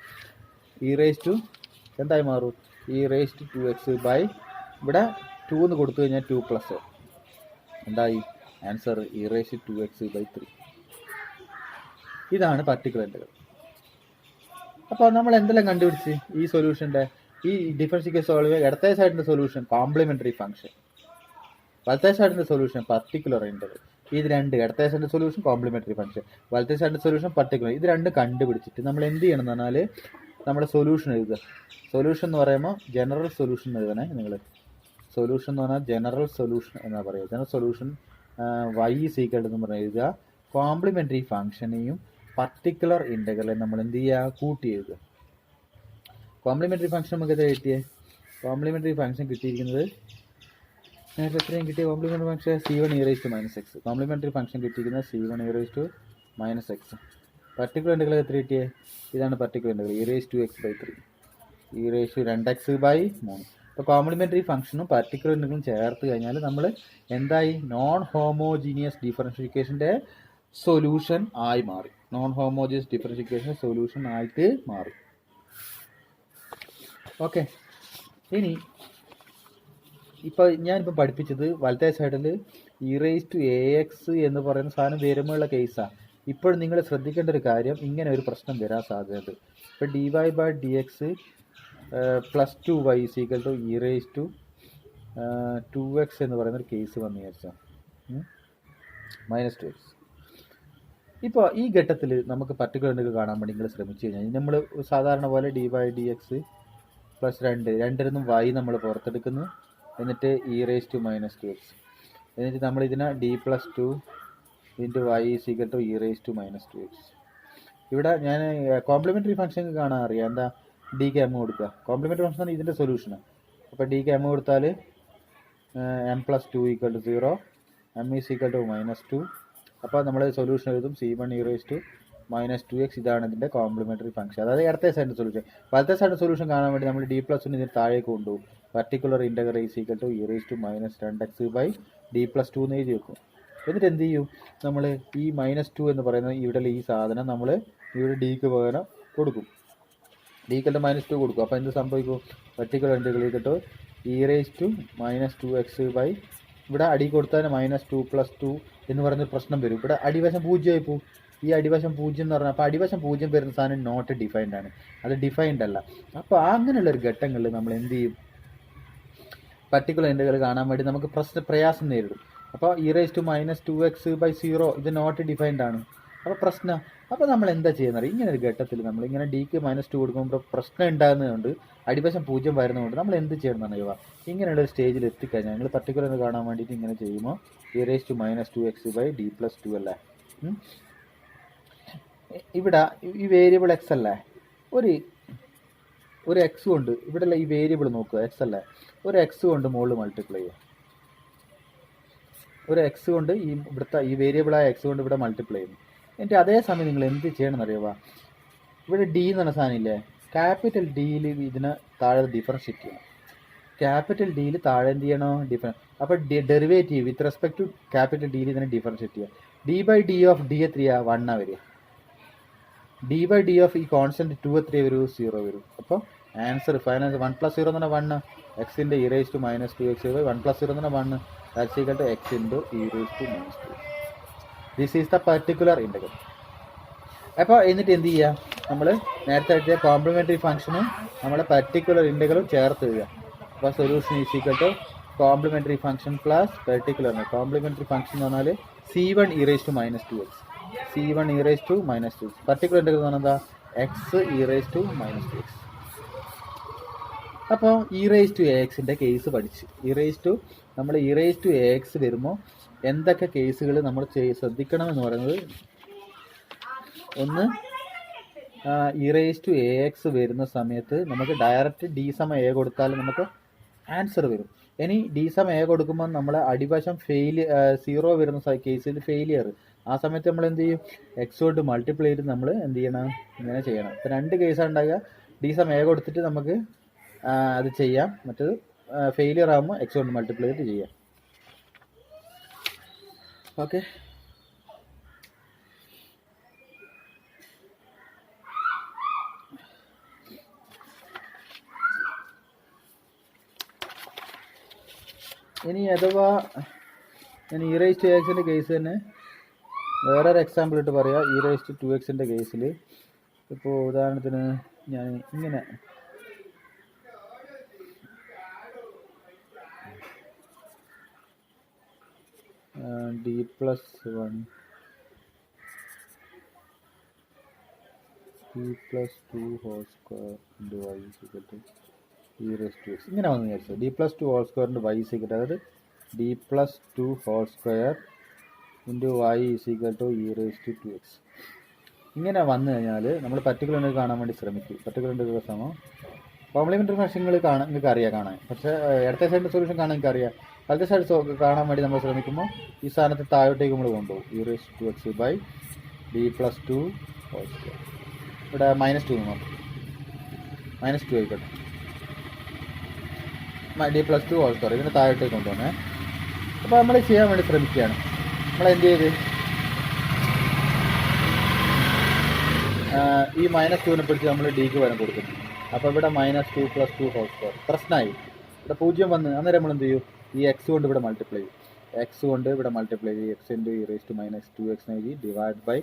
എന്തായി മാറും? e⁻²x ഇവിടെ 2 എന്ന് കൊടുത്തു കഴിഞ്ഞാൽ 2+. എന്തായി ആൻസർ? e⁻²x/3. ഇതാണ് പർട്ടിക്കുലർ ഇൻ്റഗ്രൽ. അപ്പോൾ നമ്മൾ എന്തെല്ലാം കണ്ടുപിടിച്ച് ഈ സൊല്യൂഷൻ്റെ ഈ ഡിഫറൻഷ്യൽ സോൾവ് ചെയ്യുക? ഇടത്തെ സൈഡിൻ്റെ സൊല്യൂഷൻ കോംപ്ലിമെൻ്ററി ഫംഗ്ഷൻ, വലത്തെ സൈഡിൻ്റെ സൊല്യൂഷൻ പർട്ടിക്കുലർ ഇൻ്റഗ്രൽ. ഇത് രണ്ട് ഇടത്തെ സൈഡിൻ്റെ സൊല്യൂഷൻ കോംപ്ലിമെൻ്ററി ഫംഗ്ഷൻ, വലത്തെ സൈഡിൻ്റെ സൊല്യൂഷൻ പർട്ടിക്കുലർ. ഇത് രണ്ട് കണ്ടുപിടിച്ചിട്ട് നമ്മൾ എന്ത് ചെയ്യണം എന്ന് പറഞ്ഞാൽ നമ്മുടെ സൊല്യൂഷൻ എഴുതുക. സൊല്യൂഷൻ എന്ന് പറയുമ്പോൾ ജനറൽ സൊല്യൂഷൻ എഴുതണേ നിങ്ങൾ. സൊല്യൂഷൻ എന്ന് പറഞ്ഞാൽ ജനറൽ സൊല്യൂഷൻ എന്നാ പറയുക. ജനറൽ സൊല്യൂഷൻ y എന്ന് പറഞ്ഞാൽ എഴുതുക. കോംപ്ലിമെൻ്ററി ഫംഗ്ഷനെയും പർട്ടിക്കുലർ ഇൻ്റഗ്രലെ നമ്മൾ എന്ത് ചെയ്യുക? കൂട്ടി എഴുതുക. കോംപ്ലിമെൻ്ററി ഫംഗ്ഷൻ നമുക്ക് എത്ര കിട്ടിയേ? കോംപ്ലിമെൻ്ററി ഫംഗ്ഷൻ കിട്ടിയിരിക്കുന്നത് നേരത്തെ എത്രയും കിട്ടിയ complimentary function c1e⁻⁻x. Complimentary function കിട്ടിയിരിക്കുന്നത് c1e⁻⁻x. പർട്ടിക്കുലർ ഇൻ്റഗ്രൽ എത്ര കിട്ടിയേ? ഇതാണ് പർട്ടിക്കുലർ ഇൻ്റഗ്രൽ e⁻²x/3 e⁻²2x/3. അപ്പോൾ കോംപ്ലിമെൻ്ററി ഫംഗ്ഷനും പർട്ടിക്കുലർ ഇൻ്റഗ്രലും ചേർത്ത് കഴിഞ്ഞാൽ നമ്മൾ എന്തായി? നോൺ ഹോമോജീനിയസ് ഡിഫറൻഷിയേഷൻ്റെ സൊല്യൂഷൻ ആയി മാറി. നോൺ ഹോമോജീനിയസ് ഡിഫറൻഷിയേഷൻ സൊല്യൂഷൻ ആയിട്ട് മാറി. ഓക്കെ, ഇനി ഞാനിപ്പോൾ പഠിപ്പിച്ചത് വലത്തെ സൈഡിൽ e⁻⁴ എന്ന് പറയുന്ന സാധനം വരുമ്പോഴുള്ള കേസാണ്. ഇപ്പോഴും നിങ്ങൾ ശ്രദ്ധിക്കേണ്ട ഒരു കാര്യം, ഇങ്ങനെ ഒരു പ്രശ്നം വരാൻ സാധ്യതയുണ്ട്. ഇപ്പോൾ dy/dx + 2y = e⁻²x എന്ന് പറയുന്നൊരു കേസ് വന്നു വിചാരിച്ചാൽ -2x. ഇപ്പോൾ ഈ ഘട്ടത്തിൽ നമുക്ക് പർട്ടിക്കുലർ ഇന്റഗ്രൽ കാണാൻ വേണ്ടി നിങ്ങൾ ശ്രമിച്ചു കഴിഞ്ഞാൽ നമ്മൾ സാധാരണ പോലെ dy/dx + 2 രണ്ടിൽ y നമ്മൾ പുറത്തെടുക്കുന്നു, എന്നിട്ട് e⁻²x, എന്നിട്ട് നമ്മൾ ഇതിനെ d + 2 × y = e⁻²x. ഇവിടെ ഞാൻ കോംപ്ലിമെൻ്ററി ഫംഗ്ഷൻ കാണാൻ അറിയാം. എന്താ, ഡിക്ക് എം കൊടുക്കുക. കോംപ്ലിമെൻ്ററി ഫംഗ്ഷൻ ഇതിൻ്റെ സൊല്യൂഷനാണ്. അപ്പോൾ ഡിക്ക് എം കൊടുത്താൽ m + 2 = 0, m = -2. അപ്പോൾ നമ്മൾ സൊല്യൂഷൻ എഴുതും c1 e⁻²x. ഇതാണ് ഇതിൻ്റെ കോംപ്ലിമെൻ്ററി ഫംഗ്ഷൻ, അതായത് ഇടത്തെ സൈഡിൻ്റെ സൊല്യൂഷൻ. വലത്തെ സൈഡിൻ്റെ സൊല്യൂഷൻ കാണാൻ വേണ്ടി നമ്മൾ d + 1 ഇതിന് താഴേക്ക് കൊണ്ടുപോകും. പർട്ടിക്കുലർ ഇൻ്റഗ്രൽ e⁻²-2d + 2 എന്ന് എഴുതി വെക്കും. എന്നിട്ട് എന്ത് ചെയ്യും, നമ്മൾ ഈ -2 എന്ന് പറയുന്ന ഇവിടെ ഈ സാധനം നമ്മൾ ഇവിടെ ഡിക്ക് പകരം കൊടുക്കും. ഡിക്ക് -2 കൊടുക്കും. അപ്പോൾ എന്ത് സംഭവിക്കും, പർട്ടിക്കുലർ ഇൻ്റഗ്രൽ e⁻²-2x ഇവിടെ അടി കൊടുത്താൽ -2 + 2 എന്ന് പറയുന്ന പ്രശ്നം വരും. ഇവിടെ അടിവശം 0 ആയി പോകും. ഈ അടിവശം 0 എന്ന് പറഞ്ഞാൽ, അപ്പോൾ അടിവശം 0 വരുന്ന സാധനം നോട്ട് ഡിഫൈൻഡ് ആണ്, അത് ഡിഫൈൻഡ് അല്ല. അപ്പോൾ അങ്ങനെയുള്ളൊരു ഘട്ടങ്ങളിൽ നമ്മൾ എന്ത് ചെയ്യും, പർട്ടിക്കുലർ ഇൻ്റഗ്രൽ കാണാൻ വേണ്ടി നമുക്ക് പ്രയാസം നേരിടും. അപ്പോൾ e⁻²x/0 ഇത് നോട്ട് ഡിഫൈൻഡ് ആണ്, അപ്പോൾ പ്രശ്നം. അപ്പോൾ നമ്മൾ എന്താ ചെയ്യുന്നത്, ഇങ്ങനെ ഒരു ഘട്ടത്തിൽ നമ്മൾ ഇങ്ങനെ ഡിക്ക് -2 കൊടുക്കുമ്പോൾ പ്രശ്നം ഉണ്ടാകുന്നതുകൊണ്ട്, അടിവശം 0 വരുന്നതുകൊണ്ട് നമ്മൾ എന്ത് ചെയ്യണം എന്നറിയുക, ഇങ്ങനെയുള്ള ഒരു സ്റ്റേജിൽ എത്തിക്കഴിഞ്ഞാൽ നിങ്ങൾ പർട്ടിക്കുലർ എന്ന് കാണാൻ വേണ്ടിയിട്ട് ഇങ്ങനെ ചെയ്യുമ്പോൾ e⁻²x/d + 2 അല്ലേ. ഇവിടെ ഈ വേരിയബിൾ എക്സ് അല്ലേ, ഒരു എക്സ് കൊണ്ട് ഇവിടെ ഈ വേരിയബിൾ നോക്കുക, എക്സ് അല്ലേ, ഒരു എക്സ് കൊണ്ട് മുകളിൽ മൾട്ടിപ്ലൈ ചെയ്യുക. ഒരു എക്സ് കൊണ്ട് ഇവിടുത്തെ ഈ വേരിയബിളായ എക്സ് കൊണ്ട് ഇവിടെ മൾട്ടിപ്ലൈ ചെയ്യുന്നു. എന്നിട്ട് അതേസമയം നിങ്ങൾ എന്ത് ചെയ്യണം എന്നറിയുക, ഇവിടെ ഡി എന്ന് പറഞ്ഞ സാധനമില്ലേ, ക്യാപിറ്റൽ ഡിയിൽ ഇതിനെ താഴെ ഡിഫറൻഷിയേറ്റ് ചെയ്യണം. ക്യാപിറ്റൽ ഡിയിൽ താഴെ എന്ത് ചെയ്യണോ, അപ്പോൾ derivative with respect to capital ഡിയിൽ ഇതിനെ ഡിഫറൻഷിയേറ്റ് ചെയ്യുക. d/d ഓഫ് ഡി എത്രയാ, 1 വരിക. d/d ഓഫ് ഈ കോൺസ്റ്റന്റ് 2 എത്രയാ വരൂ, 0 വരും. അപ്പോൾ ആൻസർ ഫൈനൽ 1 + 0 എന്ന് പറഞ്ഞാൽ 1, എക്സിൻ്റെ e⁻²x/1 + 0 എന്ന് പറഞ്ഞാൽ 1, that's equal to x into e⁻². This is the particular integral. അപ്പോൾ എന്നിട്ട് എന്ത് ചെയ്യുക, നമ്മൾ നേരത്തെ എഴുതിയ കോംപ്ലിമെൻ്ററി ഫംഗ്ഷനും നമ്മുടെ പർട്ടിക്കുലർ ഇൻ്റഗ്രലും ചേർത്ത് എഴുതുക. അപ്പോൾ solution is equal to complementary function plus particular. Complementary function എന്ന് പറഞ്ഞാൽ c1 e⁻²x, c1 e⁻²x. Particular integral എന്ന് പറഞ്ഞാൽ x e⁻²x. അപ്പോൾ e⁻²x കേസ് പഠിച്ച് നമ്മൾ e⁻²x വരുമ്പോൾ എന്തൊക്കെ കേസുകൾ നമ്മൾ ശ്രദ്ധിക്കണമെന്ന് പറയുന്നത്, ഒന്ന് e⁻² വരുന്ന സമയത്ത് നമുക്ക് ഡയറക്റ്റ് d = a കൊടുത്താൽ നമുക്ക് ആൻസർ വരും. ഇനി d = a കൊടുക്കുമ്പോൾ നമ്മളെ അടിവശം 0 വരുന്ന കേസിൽ ഫെയിലിയർ, ആ സമയത്ത് നമ്മൾ എന്ത് ചെയ്യും, എക്സ് കൊണ്ട് മൾട്ടിപ്ലൈ ചെയ്ത് നമ്മൾ എന്ത് ചെയ്യണം, ഇങ്ങനെ ചെയ്യണം. ഇപ്പോൾ 2 കേസാണ് ഉണ്ടാകുക. d = a കൊടുത്തിട്ട് നമുക്ക് അത് ചെയ്യാം, മറ്റത് ഫെയിലിയർ ആകുമ്പോൾ എക്സ് കൊണ്ട് മൾട്ടിപ്ലൈ ചെയ്ത് ചെയ്യാം. ഓക്കെ, ഇനി അഥവാ ഞാൻ e⁻²x കേസ് തന്നെ വേറൊരു എക്സാമ്പിൾ ഇട്ട് പറയാം. e⁻²x കേസിൽ ഇപ്പോൾ ഉദാഹരണത്തിന് ഞാൻ ഇങ്ങനെ d + 1 d + 2 whole square into y = e⁻²x ഇങ്ങനെ വന്നു വിചാരിച്ചു. d + 2 whole square into y = അതായത് d + 2 whole square into y = e⁻²x. ഇങ്ങനെ വന്നു കഴിഞ്ഞാൽ നമ്മൾ പർട്ടിക്കുലർ ഇൻ്റഗ്രൽ കാണാൻ വേണ്ടി ശ്രമിക്കും. പർട്ടിക്കുലർ ഇൻ്റഗ്രൽ സമം കോംപ്ലിമെൻ്ററി ഫംഗ്ഷനുകൾ നിങ്ങൾക്ക് അറിയാം കാണാൻ, പക്ഷേ ഇടത്തെ സൈഡിൻ്റെ സൊല്യൂഷൻ കാണാൻ നിങ്ങൾക്ക് അറിയാം. വലത്തെ സൈഡ് കാണാൻ വേണ്ടി നമ്മൾ ശ്രമിക്കുമ്പോൾ ഈ സാധനത്തെ താഴോട്ടേക്ക് നമ്മൾ കൊണ്ടുപോകും. e⁻²x/d + 2 whole square. ഇവിടെ -2 നോക്കാം, -2 ആയിക്കോട്ടെ, d + 2 whole square ഇതിന് താഴോട്ടേക്ക് കൊണ്ടുപോകണേ. അപ്പോൾ നമ്മൾ ചെയ്യാൻ വേണ്ടി ശ്രമിക്കുകയാണ്. നമ്മൾ എന്ത് ചെയ്ത് ഈ -2നെ പിടിച്ച് നമ്മൾ ഡിക്ക് വരം കൊടുക്കുന്നു. അപ്പോൾ ഇവിടെ -2 + 2 whole square പ്രശ്നമായി. ഇവിടെ 0 വന്ന്, അന്നേരം നമ്മൾ എന്ത് ചെയ്യും, ഈ എക്സ് കൊണ്ട് ഇവിടെ മൾട്ടിപ്ലൈ ചെയ്യും. എക്സ് കൊണ്ട് ഇവിടെ മൾട്ടിപ്ലൈ ചെയ്യും, x into e raise to minus 2x എഴുതി ഡിവൈഡ് ബൈ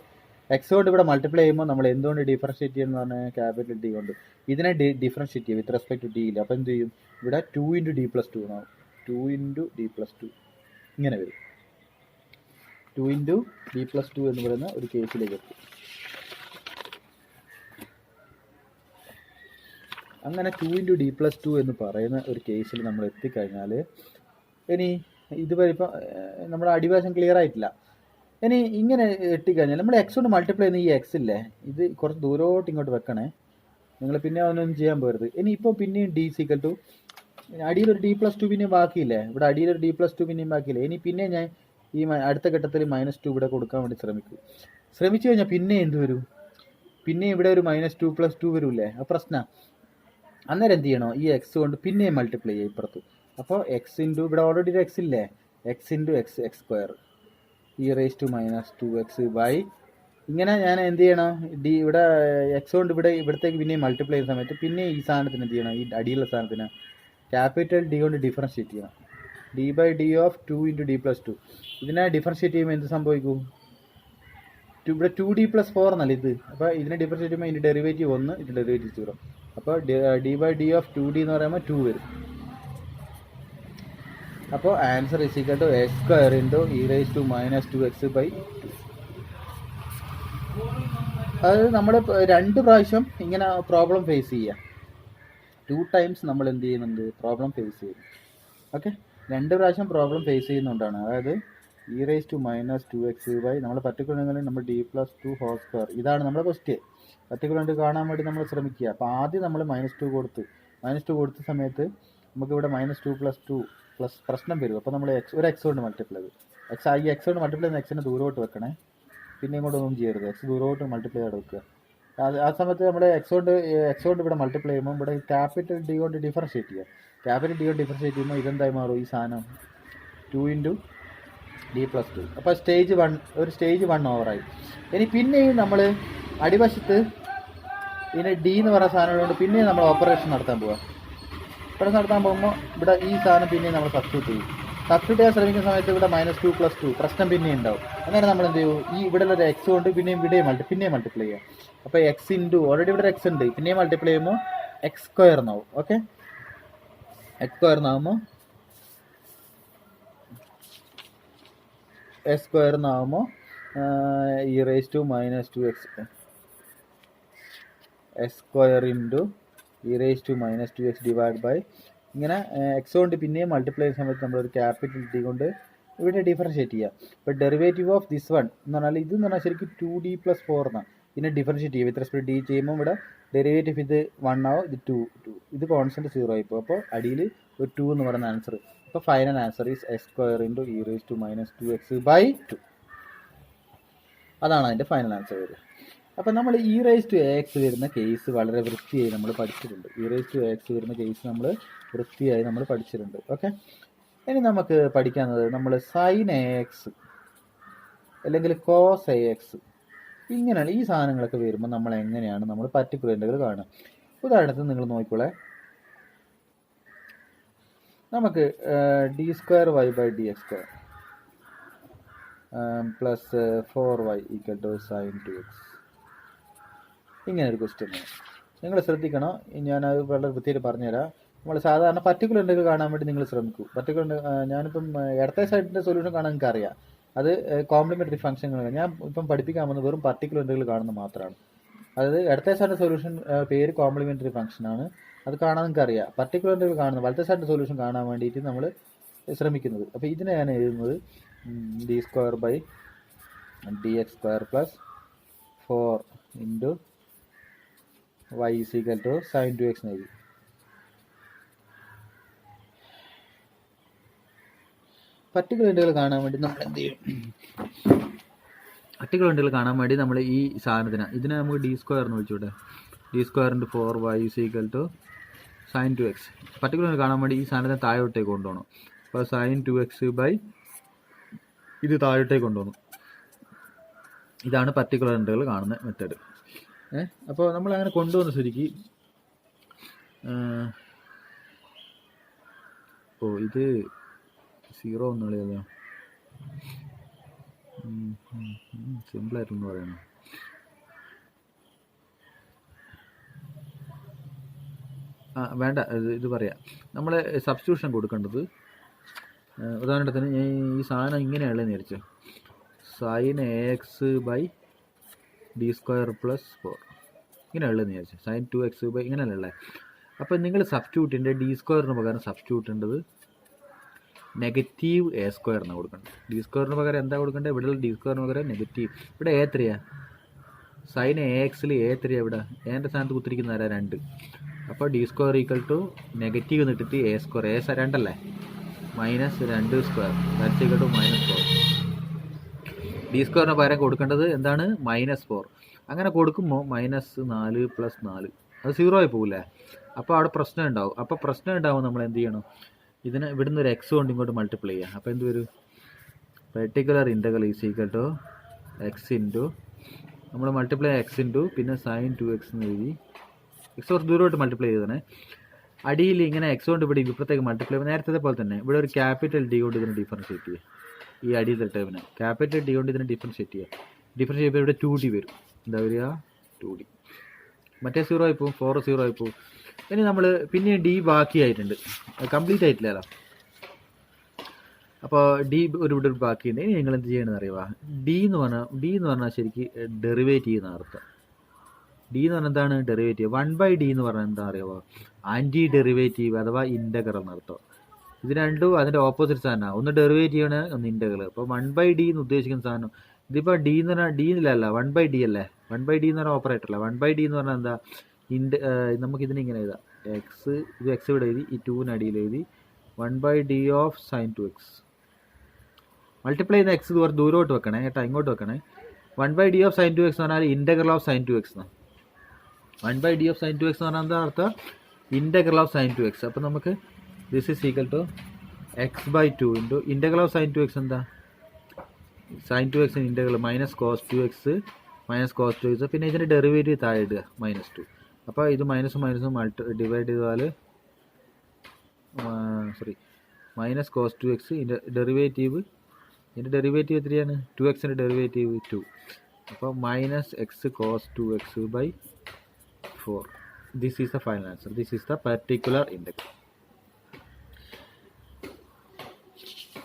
എക്സ് കൊണ്ട് ഇവിടെ മൾട്ടിപ്ലൈ ചെയ്യുമ്പോൾ നമ്മൾ എന്തുകൊണ്ട് ഡിഫറൻഷിയേറ്റ് ചെയ്യുന്ന പറഞ്ഞാൽ ക്യാപിറ്റൽ ഡി കൊണ്ട് ഇതിനെ ഡിഫറൻഷിയേറ്റ് ചെയ്യും വിത്ത് റെസ്പെക്ട് ടു ഡി ഇല്ല. അപ്പോൾ എന്ത് ചെയ്യും, ഇവിടെ 2 × d+2 എന്നാവും. 2 × d+2 ഇങ്ങനെ വരും. 2 × d+2 എന്ന് പറയുന്ന ഒരു കേസിലേക്ക് എത്തും. അങ്ങനെ 2 × d+2 എന്ന് പറയുന്ന ഒരു കേസിൽ നമ്മൾ എത്തിക്കഴിഞ്ഞാൽ ഇനി ഇതുവരെ ഇപ്പം നമ്മുടെ അടിവശം ക്ലിയർ ആയിട്ടില്ല. ഇനി ഇങ്ങനെ എത്തിക്കഴിഞ്ഞാൽ നമ്മൾ എക്സ് കൊണ്ട് മൾട്ടിപ്ലൈ ചെയ്യുന്ന ഈ എക്സ് ഇല്ലേ, ഇത് കുറച്ച് ദൂരോട്ട് ഇങ്ങോട്ട് വെക്കണേ, നിങ്ങൾ പിന്നെ ഒന്നും ചെയ്യാൻ പോകരുത്. ഇനി ഇപ്പോൾ പിന്നെയും ഡി സിക്കൽ ടു അടിയിലൊരു d+2 പിന്നെയും ബാക്കിയില്ലേ, ഇവിടെ അടിയിലൊരു d+2 പിന്നെയും ബാക്കിയില്ലേ. ഇനി പിന്നെ ഞാൻ ഈ അടുത്ത ഘട്ടത്തിൽ -2 ഇവിടെ കൊടുക്കാൻ വേണ്ടി ശ്രമിച്ചു കഴിഞ്ഞാൽ പിന്നെ എന്ത് വരും, പിന്നെ ഇവിടെ ഒരു -2 + 2 വരൂല്ലേ, ആ പ്രശ്നം. അന്നേരം എന്ത് ചെയ്യണോ, ഈ എക്സ് കൊണ്ട് പിന്നെയും മൾട്ടിപ്ലൈ ചെയ്യും ഇപ്പുറത്ത്. അപ്പോൾ എക്സ് ഇൻറ്റു ഇവിടെ ഓൾറെഡി ഒരു എക്സ് ഇല്ലേ, x into x x square e raise to -2x by ഇങ്ങനെ ഞാൻ എന്ത് ചെയ്യണം, ഇവിടെ എക്സ് കൊണ്ട് ഇവിടത്തേക്ക് പിന്നെയും മൾട്ടിപ്ലൈ ചെയ്യുന്ന സമയത്ത് പിന്നെ ഈ സാധനത്തിന് എന്ത് ചെയ്യണം, ഈ അടിയിലുള്ള സാധനത്തിന് ക്യാപിറ്റൽ ഡി കൊണ്ട് ഡിഫറൻഷിയേറ്റ് ചെയ്യണം. d/d(2 × d+2) ഇതിനെ ഡിഫറൻഷിയേറ്റ് ചെയ്യുമ്പോൾ എന്ത് സംഭവിക്കും, ഇവിടെ 2d+4 എന്നല്ല ഇത്. അപ്പോൾ ഇതിനെ ഡിഫറൻഷിയേറ്റ് ചെയ്യുമ്പോൾ ഇതിൻ്റെ ഡെറിവേറ്റീവ് 1, ഇതിൻ്റെ ഡെറിവേറ്റീവ് 0. അപ്പോൾ d/d(2d) എന്ന് പറയുമ്പോൾ 2 വരും. അപ്പോൾ answer = x² × e raise to -2x/2. അതായത് നമ്മൾ 2 പ്രാവശ്യം ഇങ്ങനെ പ്രോബ്ലം ഫേസ് ചെയ്യുക, 2 ടൈംസ് നമ്മൾ എന്ത് ചെയ്യുന്നുണ്ട്, പ്രോബ്ലം ഫേസ് ചെയ്യുന്നു. ഓക്കെ, 2 പ്രാവശ്യം പ്രോബ്ലം ഫേസ് ചെയ്യുന്നതുകൊണ്ടാണ്. അതായത് e റേസ് ടു -2x/, നമ്മൾ പർട്ടിക്കുലർ നമ്മൾ d+2² ഇതാണ് നമ്മുടെ ക്വസ്റ്റ്യൻ. പർട്ടിക്കുലർ കാണാൻ വേണ്ടി നമ്മൾ ശ്രമിക്കുക. അപ്പോൾ ആദ്യം നമ്മൾ -2 കൊടുത്ത സമയത്ത് നമുക്കിവിടെ -2 + 2 പ്ലസ് പ്രശ്നം വരും. അപ്പോൾ നമ്മൾ ഒരു എക്സ് കൊണ്ട് മൾട്ടിപ്ലൈ ചെയ്തു, ഈ എക്സ് കൊണ്ട് മൾട്ടിപ്ലൈ ചെയ്യുന്ന എക്സിനെ ദൂരോട്ട് വെക്കണേ, പിന്നെ ഇങ്ങോട്ട് ഒന്നും ചെയ്യരുത്, എക്സ് ദൂരോട്ട് മൾട്ടിപ്ലൈ ചെയ്ത് വെക്കുക. ആ സമയത്ത് നമ്മുടെ എക്സ് കൊണ്ട് ഇവിടെ മൾട്ടിപ്ലൈ ചെയ്യുമ്പോൾ ഇവിടെ ക്യാപിറ്റൽ ഡി കൊണ്ട് ഡിഫറൻഷിയേറ്റ് ചെയ്യുക. ക്യാപിറ്റൽ ഡി കൊണ്ട് ഡിഫറൻഷിയേറ്റ് ചെയ്യുമ്പോൾ ഇതെന്തായി മാറും, ഈ സാധനം 2 × d+2. അപ്പോൾ സ്റ്റേജ് 1 ഓവറായി. ഇനി പിന്നെയും നമ്മൾ അടിവശത്ത് ഇതിന് ഡി എന്ന് പറയുന്ന സാധനങ്ങളുണ്ട്, പിന്നെയും നമ്മൾ ഓപ്പറേഷൻ നടത്താൻ പോകുമ്പോൾ ഇവിടെ ഈ സാധനം പിന്നെയും നമ്മൾ സബ്സ്റ്റിറ്റ്യൂട്ട് ചെയ്യും. സബ്സ്റ്റിറ്റ്യൂട്ട് ചെയ്യാൻ ശ്രമിക്കുന്ന സമയത്ത് ഇവിടെ -2 + 2 പ്രശ്നം പിന്നെയും ഉണ്ടാവും. അന്നേരം നമ്മൾ എന്ത് ചെയ്യും, ഈ ഇവിടെ ഒരു എക്സ് കൊണ്ട് പിന്നെയും മൾട്ടിപ്ലൈ ചെയ്യുക. അപ്പോൾ എക്സ് ഇൻറ്റു ഓൾറെഡി ഇവിടെ എക്സ് ഉണ്ട്, പിന്നെയും മൾട്ടിപ്ലൈ ചെയ്യുമ്പോൾ x² എന്നാവും. ഓക്കെ, x² എന്നാകുമ്പോൾ e raise to -2x s² × e raise to -2x divide by ഇങ്ങനെ എക്സ് കൊണ്ട് പിന്നെയും മൾട്ടിപ്ലൈ ചെയ്യുന്ന സമയത്ത് നമ്മളൊരു ക്യാപിറ്റൽ ഡി കൊണ്ട് ഇവിടെ ഡിഫറൻഷിയേറ്റ് ചെയ്യുക. ഇപ്പോൾ ഡെറിവേറ്റീവ് ഓഫ് ദിസ് വൺ എന്ന് പറഞ്ഞാൽ ഇതെന്ന് പറഞ്ഞാൽ ശരിക്കും 2d+4 എന്നാണ്. ഇതിനെ ഡിഫറൻഷിയേറ്റ് ചെയ്യുക വിത്ത് റെസ്പെക്ട് ഡി ചെയ്യുമ്പോൾ ഇവിടെ ഡെറിവേറ്റീവ് ഇത് 1 ആവും, ഇത് 2 ഇത് കോൺസ്റ്റൻറ്റ് 0 ആയിപ്പോൾ. അപ്പോൾ അടിയിൽ ഒരു 2 എന്ന് പറയുന്ന ആൻസർ. അപ്പോൾ final answer is s² × e raise to -2x/2. അതാണ് അതിൻ്റെ ഫൈനൽ ആൻസർ വരിക. അപ്പോൾ നമ്മൾ e റേസ് ടു ax വരുന്ന കേസ് വളരെ വൃത്തിയായി നമ്മൾ പഠിച്ചിട്ടുണ്ട്. e റേസ് ടു ax വരുന്ന കേസ് നമ്മൾ വൃത്തിയായി നമ്മൾ പഠിച്ചിട്ടുണ്ട്. ഓക്കെ, ഇനി നമുക്ക് പഠിക്കാവുന്നത് നമ്മൾ sin ax അല്ലെങ്കിൽ cos ax ഇങ്ങനെയാണ് ഈ സാധനങ്ങളൊക്കെ വരുമ്പോൾ നമ്മൾ എങ്ങനെയാണ് നമ്മൾ പർട്ടിക്കുലറുകൾ കാണുക. ഉദാഹരണത്തിന് നിങ്ങൾ നോക്കിക്കോളെ, നമുക്ക് d²y/dx² plus 4y = sin 2x ഇങ്ങനെ ഒരു ക്വസ്റ്റ്യൻ ആണ്. നിങ്ങൾ ശ്രദ്ധിക്കണം, ഞാനത് വളരെ വൃത്തിയായിട്ട് പറഞ്ഞുതരാം. നമ്മൾ സാധാരണ പർട്ടിക്കുലർ കാണാൻ വേണ്ടി നിങ്ങൾ ശ്രമിക്കൂ. ഞാനിപ്പം ഇടത്തെ സൈഡിൻ്റെ സൊല്യൂഷൻ കാണാൻ നിങ്ങൾക്ക് അറിയാം, അത് കോംപ്ലിമെൻ്ററി ഫംഗ്ഷനുകൾ. ഞാൻ ഇപ്പം പഠിപ്പിക്കാൻ പോകുന്നത് വെറും പർട്ടിക്കുലറുകൾ കാണുന്നത് മാത്രമാണ്. അതായത് ഇടത്തെ സൈഡിൻ്റെ സൊല്യൂഷൻ പേര് കോംപ്ലിമെൻ്ററി ഫംഗ്ഷനാണ്, അത് കാണാൻ നിങ്ങൾക്ക് അറിയാം. പർട്ടിക്കുലറുകൾ കാണുന്നത് വലത്തെ സൈഡിൻ്റെ സൊല്യൂഷൻ കാണാൻ വേണ്ടിയിട്ട് നമ്മൾ ശ്രമിക്കുന്നത്. അപ്പോൾ ഇതിനെ ഞാൻ എഴുതുന്നത് d²/dx² plus 4 × y = sin 2x എഴുതി. പർട്ടിക്കുലർ കാണാൻ വേണ്ടി നമ്മൾ എന്ത് ചെയ്യും, പർട്ടിക്കുലർ കാണാൻ വേണ്ടി നമ്മൾ ഈ ഇതിനെ നമുക്ക് d² എന്ന് വിളിച്ചോട്ടെ. d² × 4y = sin 2x. Particular കാണാൻ വേണ്ടി ഈ സാധനത്തിന് താഴോട്ടേക്ക് കൊണ്ടുപോകണം. അപ്പോൾ sin 2x ഇത് താഴോട്ടേക്ക് കൊണ്ടുപോകണം. ഇതാണ് പർട്ടിക്കുലർ കാണുന്ന മെത്തേഡ്. അപ്പോൾ നമ്മൾ അങ്ങനെ കൊണ്ടുവന്ന ശരിക്ക് ഇത് 0 ഒന്നുള്ളതല്ലോ. സിമ്പിളായിട്ടെന്ന് പറയണം. വേണ്ട, ഇത് പറയാം. നമ്മൾ സബ്സ്റ്റിറ്റ്യൂഷൻ കൊടുക്കേണ്ടത്, ഉദാഹരണത്തിന് ഞാൻ ഈ സാധനം ഇങ്ങനെയുള്ളതെന്ന് വിചാരിച്ചു, sine x by d square plus 4 ഇങ്ങനെയുള്ളതെന്ന് വിചാരിച്ചു, സൈൻ 2x ബൈ ഇങ്ങനെയല്ലേ. അപ്പോൾ നിങ്ങൾ സബ്സ്റ്റിറ്റ്യൂട്ടിൻ്റെ ഡി സ്ക്വയറിന് പകരം സബ്സ്റ്റിറ്റ്യൂട്ടേണ്ടത് നെഗറ്റീവ് എ സ്ക്വയറിനാണ് കൊടുക്കേണ്ടത്. ഡി സ്ക്വയറിന് പകരം എന്താ കൊടുക്കേണ്ടത്? ഇവിടെ ഡി സ്ക്വയറിന് പകരം നെഗറ്റീവ്. ഇവിടെ A3 സൈൻ AXൽ A3 ഇവിടെ എൻ്റെ സ്ഥാനത്ത് കുത്തിരിക്കുന്ന ആരാ? 2. അപ്പോൾ D square equal to negative എന്നിട്ടിട്ട് എ സ്ക്വയർ, എ 2 അല്ലേ, -2 square that's equal to -4. D സ്ക്വയറിന് പകരം കൊടുക്കേണ്ടത് എന്താണ്? -4. അങ്ങനെ കൊടുക്കുമ്പോൾ -4 + 4 അത് 0 ആയി പോകില്ലേ. അപ്പോൾ അവിടെ പ്രശ്നം ഉണ്ടാവും. അപ്പോൾ പ്രശ്നം ഉണ്ടാവും, നമ്മൾ എന്ത് ചെയ്യണം? ഇതിനെ ഇവിടുന്ന് ഒരു എക്സ് കൊണ്ട് ഇങ്ങോട്ട് മൾട്ടിപ്ലൈ ചെയ്യുക. അപ്പോൾ എന്ത് വരും? Particular integral is equal to x into, നമ്മൾ മൾട്ടിപ്ലൈ എക്സ് ഇൻറ്റു പിന്നെ സൈൻ 2x എന്ന് എഴുതി, എക്സ് കുറച്ച് ദൂരമായിട്ട് മൾട്ടിപ്ലൈ ചെയ്തതാണ്. അടിയിൽ ഇങ്ങനെ എക്സ് കൊണ്ട് ഇവിടെ ഇപ്പുറത്തേക്ക് മൾട്ടിപ്ലൈ ചെയ്യുമ്പോൾ നേരത്തെ പോലെ തന്നെ ഇവിടെ ഒരു ക്യാപിറ്റൽ ഡി കൊണ്ട് ഇതിനെ ഡിഫറൻഷ്യേറ്റ് ചെയ്യുക. ഈ അടിയിലത്തെ ടേമിനെ ക്യാപിറ്റൽ ഡി കൊണ്ട് ഇതിനെ ഡിഫറൻഷ്യേറ്റ് ചെയ്യുക. ഡിഫറൻഷ്യേറ്റ് ചെയ്യുമ്പോൾ ഇവിടെ 2d വരും. എന്താ വരിക? 2d. മറ്റേ 0 ആയി പോകും, 4 0 ആയി പോകും. ഇനി നമ്മൾ പിന്നെ ഡി ബാക്കിയായിട്ടുണ്ട്, കംപ്ലീറ്റ് ആയിട്ടില്ലല്ലോ. അപ്പോൾ ഡി ഇവിടെ ബാക്കിയുണ്ട്. ഇനി നിങ്ങൾ എന്ത് ചെയ്യണമെന്ന് അറിയുക? ഡി എന്ന് പറഞ്ഞാൽ ശരിക്കും ഡെറിവേറ്റീവ് എന്ന അർത്ഥം. ഡി എന്ന് പറഞ്ഞാൽ എന്താണ്? ഡെറിവേറ്റീവ്. 1/d എന്ന് പറഞ്ഞാൽ എന്താ അറിയുമോ? ആൻറ്റി ഡെറിവേറ്റീവ് അഥവാ ഇൻ്റഗ്രൽ എന്നർത്ഥം. ഇത് രണ്ടും അതിൻ്റെ ഓപ്പോസിറ്റ് സാധനമാണ്. ഒന്ന് ഡെറിവേറ്റീവ് ആണ്, ഒന്ന് ഇൻ്റഗ്രൽ. അപ്പോൾ 1/d എന്ന് ഉദ്ദേശിക്കുന്ന സാധനം ഇതിപ്പോൾ ഡി എന്ന് പറഞ്ഞാൽ ഡി എന്നില്ല, 1/d അല്ലേ. 1/d എന്ന് പറഞ്ഞാൽ ഓപ്പറേറ്റർ അല്ല. 1/d എന്ന് പറഞ്ഞാൽ എന്താ? നമുക്കിതിനെ ഇങ്ങനെ എഴുതാം. എക്സ്, ഇത് എക്സ് ഇവിടെ എഴുതി, ഈ 2 അടിയിൽ എഴുതി 1/d of sine 2x. Multiply ചെയ്യുന്ന എക്സ് ദൂരോട്ട് വെക്കണേ കേട്ടോ, ഇങ്ങോട്ട് വെക്കണേ. 1/d ഓഫ് സൈൻ 2x എന്ന് പറഞ്ഞാൽ ഇൻ്റഗ്രൽ ഓഫ് സൈൻ 2x എന്നാണ്. 1/d ഓഫ് സൈൻ 2x എന്ന് പറഞ്ഞാൽ എന്താ അർത്ഥം? Integral of sine 2x. അപ്പോൾ നമുക്ക് this is equal to x/2 into integral of sine 2x എന്താ? Sign 2x integral -cos 2x -cos 2x, പിന്നെ ഇതിൻ്റെ ഡെറിവേറ്റീവ് താഴെ ഇടുക -2. അപ്പോൾ ഇത് മൈനസും ഡിവൈഡ് ചെയ്താൽ -cos 2x ഇതിൻ്റെ ഡെറിവേറ്റീവ് എത്രയാണ്? 2xൻ്റെ ഡെറിവേറ്റീവ് 2. അപ്പോൾ -x cos 2x/4. This is the final answer. This is the particular integral.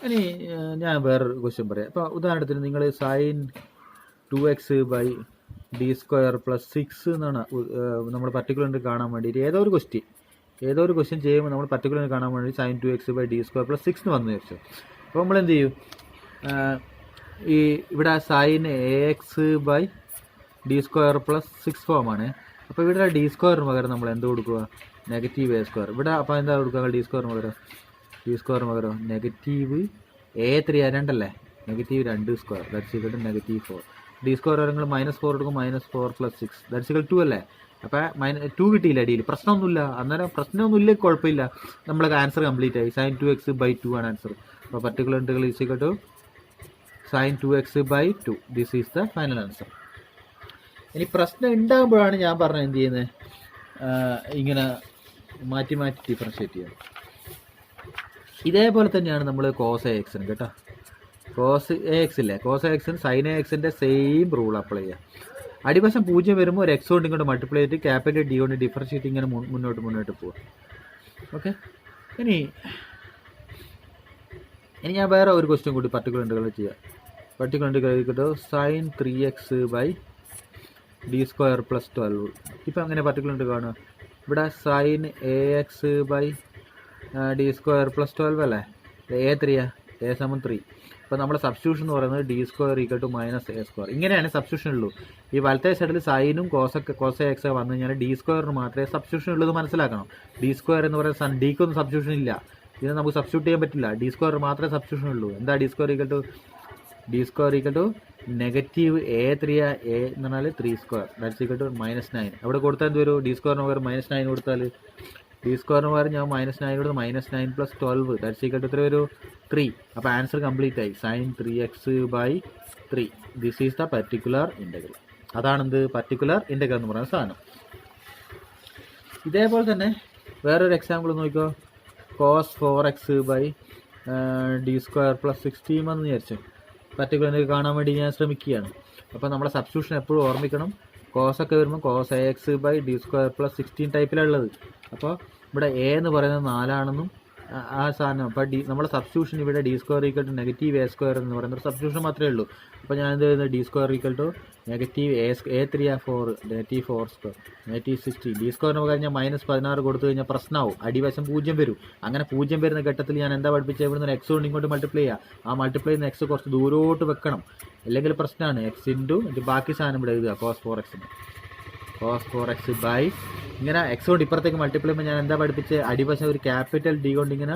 ഇനി ഞാൻ വേറൊരു ക്വസ്റ്റ്യൻ പറയാം. അപ്പോൾ ഉദാഹരണത്തിന് നിങ്ങൾ സൈൻ 2x/d² + 6 എന്നാണ് നമ്മൾ പർട്ടിക്കുലർ കാണാൻ വേണ്ടിയിട്ട് ഏതോ ഒരു ക്വസ്റ്റ്യൻ ചെയ്യുമ്പോൾ നമ്മൾ പർട്ടിക്കുലർ കാണാൻ വേണ്ടി സൈൻ 2x/d² + 6 എന്ന് വന്നു വെച്ചു. അപ്പോൾ നമ്മൾ എന്ത് ചെയ്യും? ഈ ഇവിടെ സൈൻ AX/d² + 6 ഫോമാണ്. അപ്പോൾ ഇവിടെ d² പകരം നമ്മൾ എന്ത് കൊടുക്കുക? -a². ഇവിടെ അപ്പോൾ എന്താ കൊടുക്കുക? d² പകരം നെഗറ്റീവ് A3 2 അല്ലേ, -2 square that's equal to -4. d² നിങ്ങൾ -4 എടുക്കും, -4 + 6 ദാറ്റ്സ് ഈക്വൽ 2 അല്ലേ. അപ്പോൾ -2 കിട്ടിയില്ല അടിയിൽ, പ്രശ്നമൊന്നുമില്ല. അന്നേരം പ്രശ്നമൊന്നുമില്ല, കുഴപ്പമില്ല, നമ്മളെ ആൻസർ കംപ്ലീറ്റ് ആയി. സൈൻ 2x/2 ആണ് ആൻസർ. അപ്പോൾ particular integral is equal to sine 2x/2. This is the final answer. ഇനി പ്രശ്നം ഉണ്ടാകുമ്പോഴാണ് ഞാൻ പറഞ്ഞത് എന്ത് ചെയ്യുന്നത്? ഇങ്ങനെ മാറ്റി ഡിഫറൻഷ്യേറ്റ് ചെയ്യുക. ഇതേപോലെ തന്നെയാണ് നമ്മൾ cos AXന് കേട്ടോ. cos AX ഇല്ലേ, cos AXന് sin AXൻ്റെ സെയിം റൂൾ അപ്ലൈ ചെയ്യുക. അടിവശം 0 വരുമ്പോൾ ഒരു എക്സ് കൊണ്ട് ഇങ്ങോട്ട് മൾട്ടിപ്ലൈ ചെയ്തിട്ട് ക്യാപിറ്റൽ ഡി കൊണ്ട് ഡിഫറൻഷ്യേറ്റ് ഇങ്ങനെ മുന്നോട്ട് പോവുക. ഓക്കെ. ഇനി ഞാൻ വേറെ ഒരു ക്വസ്റ്റ്യൻ കൂടി പർട്ടിക്കുലർ ഇൻ്റഗ്രൽ ചെയ്യാം. Particular integral sign 3x/d² + 12. ഇപ്പം അങ്ങനെ പർട്ടിക്കുലർ ഇൻ്റഗ്രൽ കാണുക. ഇവിടെ സൈൻ AX/d² + 12 അല്ലേ, A3 A=3. ഇപ്പോൾ നമ്മുടെ സബ്സ്റ്റിറ്റ്യൂഷൻ എന്ന് പറയുന്നത് d² = -a². ഇങ്ങനെയാണ് സബ്സ്റ്റിറ്റ്യൂഷൻ ഉള്ളൂ. ഈ വലത്തെ സൈഡിൽ സൈനും cos AX വന്നു കഴിഞ്ഞാൽ d² മാത്രമേ സബ്സ്റ്റിറ്റ്യൂഷൻ ഉള്ളത് മനസ്സിലാക്കണം. d² എന്ന് പറയുന്ന ഡിക്കൊന്നും സബ്സ്റ്റിറ്റ്യൂഷൻ ഇല്ല. ഇതിനെ നമുക്ക് സബ്സ്റ്റിറ്റ്യൂട്ട് ചെയ്യാൻ പറ്റില്ല. d² മാത്രമേ സബ്സ്റ്റിറ്റ്യൂഷൻ ഉള്ളൂ. എന്താ d² = -A3 എന്ന് പറഞ്ഞാൽ 3² ദാറ്റ്സ് ഈക്വൽ ടു -9. അവിടെ കൊടുത്താൽ എന്ത് വരും? d² പകരം -9 കൊടുത്താൽ d² പകരം ഞാൻ -9 കൊടുത്ത് -9 + 12 ദാറ്റ്സ് ഈക്വൽ ടു എത്ര വരും? 3. അപ്പോൾ ആൻസർ കംപ്ലീറ്റ് ആയി. Sine 3x/3. This is the particular integral. അതാണെന്ത്? പർട്ടിക്കുലർ ഇൻ്റഗ്രൽ എന്ന് പറയുന്ന സാധനം. ഇതേപോലെ തന്നെ വേറൊരു എക്സാമ്പിൾ നോക്കിക്കോ. cos 4x/d² d² + 16 എന്ന് വിചാരിച്ചു. പർട്ടിക്കുലർ കാണാൻ വേണ്ടി ഞാൻ ശ്രമിക്കുകയാണ്. അപ്പോൾ നമ്മുടെ സബ്സ്റ്റിറ്റ്യൂഷൻ എപ്പോഴും ഓർമ്മിക്കണം. കോസൊക്കെ വരുമ്പോൾ cos AX/d² + 16 ടൈപ്പിലുള്ളത്. അപ്പോൾ ഇവിടെ എ എന്ന് പറയുന്നത് 4 ആ സാധനം. അപ്പോൾ നമ്മുടെ സബ്സ്റ്റിറ്റ്യൂഷൻ ഇവിടെ d² = -a² എന്ന് പറയുന്ന ഒരു സബ്സ്റ്റിറ്റ്യൂഷൻ മാത്രമേ ഉള്ളൂ. അപ്പോൾ ഞാൻ എന്ത് ചെയ്യുന്നത്, d² = -a3 4 -4² -16. d² കഴിഞ്ഞാൽ -16 കൊടുത്തു കഴിഞ്ഞാൽ പ്രശ്നമാവും, അടിവശം 0 വരും. അങ്ങനെ 0 വരുന്ന ഘട്ടത്തിൽ ഞാൻ എന്താ പഠിപ്പിച്ചത്, ഇവിടുന്ന് x കൊണ്ട് ഇങ്ങോട്ട് മൾട്ടിപ്ലൈ ചെയ്യുക. ആ മൾട്ടിപ്ലൈ ചെയ്യുന്ന x കുറച്ച് ദൂരോട്ട് വെക്കണം, അല്ലെങ്കിൽ പ്രശ്നമാണ്. x × ബാക്കി സാധനം ഇവിടെ എഴുതുക, cos 4x ഇങ്ങനെ x കൊണ്ട് ഇപ്പുറത്തേക്ക് മൾട്ടിപ്ലൈ ചെയ്യുമ്പോൾ ഞാൻ എന്താ പഠിപ്പിച്ചത്, അടിവശം ഒരു ക്യാപിറ്റൽ D കൊണ്ട് ഇങ്ങനെ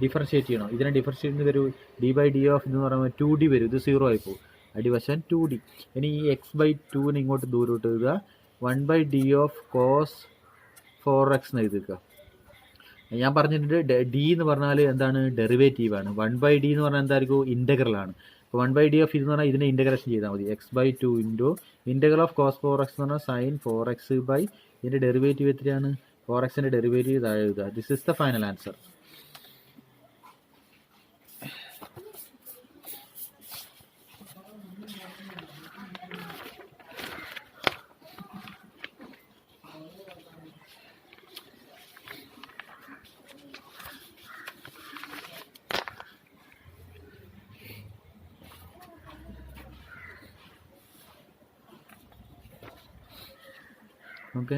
ഡിഫറൻഷിയേറ്റ് ചെയ്യണം. ഇതിനെ ഡിഫറൻഷിയേറ്റ് വരും d/d എന്ന് പറയുമ്പോൾ 2d വരും, ഇത് 0 ആയി പോകും, അടിവശം 2d. ഇനി ഈ x/2 ഇങ്ങോട്ട് ദൂരോട്ട് എഴുതുക, 1/d cos 4x എന്ന് എഴുതുക. ഞാൻ പറഞ്ഞിട്ടുണ്ട് d എന്ന് പറഞ്ഞാൽ എന്താണ്, ഡെറിവേറ്റീവാണ്. 1/d എന്ന് പറഞ്ഞാൽ എന്തായിരിക്കും, ഇൻ്റഗ്രലാണ്. അപ്പോൾ 1/d എന്ന് പറഞ്ഞാൽ ഇതിനെ ഇൻ്റഗ്രേഷൻ ചെയ്താൽ മതി. x/2 × cos 4x എന്ന് പറഞ്ഞാൽ sin 4x ഇതിൻ്റെ ഡെറിവേറ്റീവ് എത്രയാണ്, 4xൻ്റെ ഡെറിവേറ്റീവ് താഴെ എഴുതുക. This is the final answer. Okay,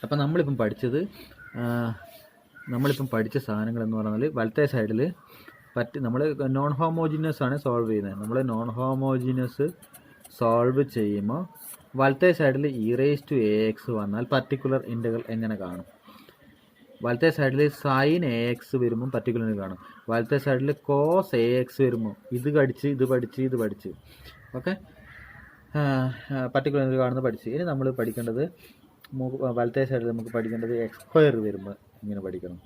അപ്പം നമ്മളിപ്പം പഠിച്ച സാധനങ്ങൾ എന്ന് പറഞ്ഞാൽ വലത്തെ സൈഡിൽ നമ്മൾ നോൺ ഹോമോജിനിയസ് ആണ് സോൾവ് ചെയ്യുന്നത്. നമ്മൾ നോൺ ഹോമോജിനിയസ് സോൾവ് ചെയ്യുമ്പോൾ വലത്തെ സൈഡിൽ e⁻AX വന്നാൽ പർട്ടിക്കുലർ ഇൻ്റഗ്രൽ എങ്ങനെ കാണും? വലത്തെ സൈഡിൽ sin AX വരുമ്പോൾ പർട്ടിക്കുലർ കാണും. വലത്തെ സൈഡിൽ cos AX വരുമ്പോൾ ഇത് പഠിച്ച് ഓക്കെ, പർട്ടിക്കുലർ കാണുന്നത് പഠിച്ച്. ഇനി നമ്മൾ പഠിക്കേണ്ടത് വലത്തെ സൈഡിൽ നമുക്ക് പഠിക്കേണ്ടത് x² വരുമ്പോൾ ഇങ്ങനെ പഠിക്കണം.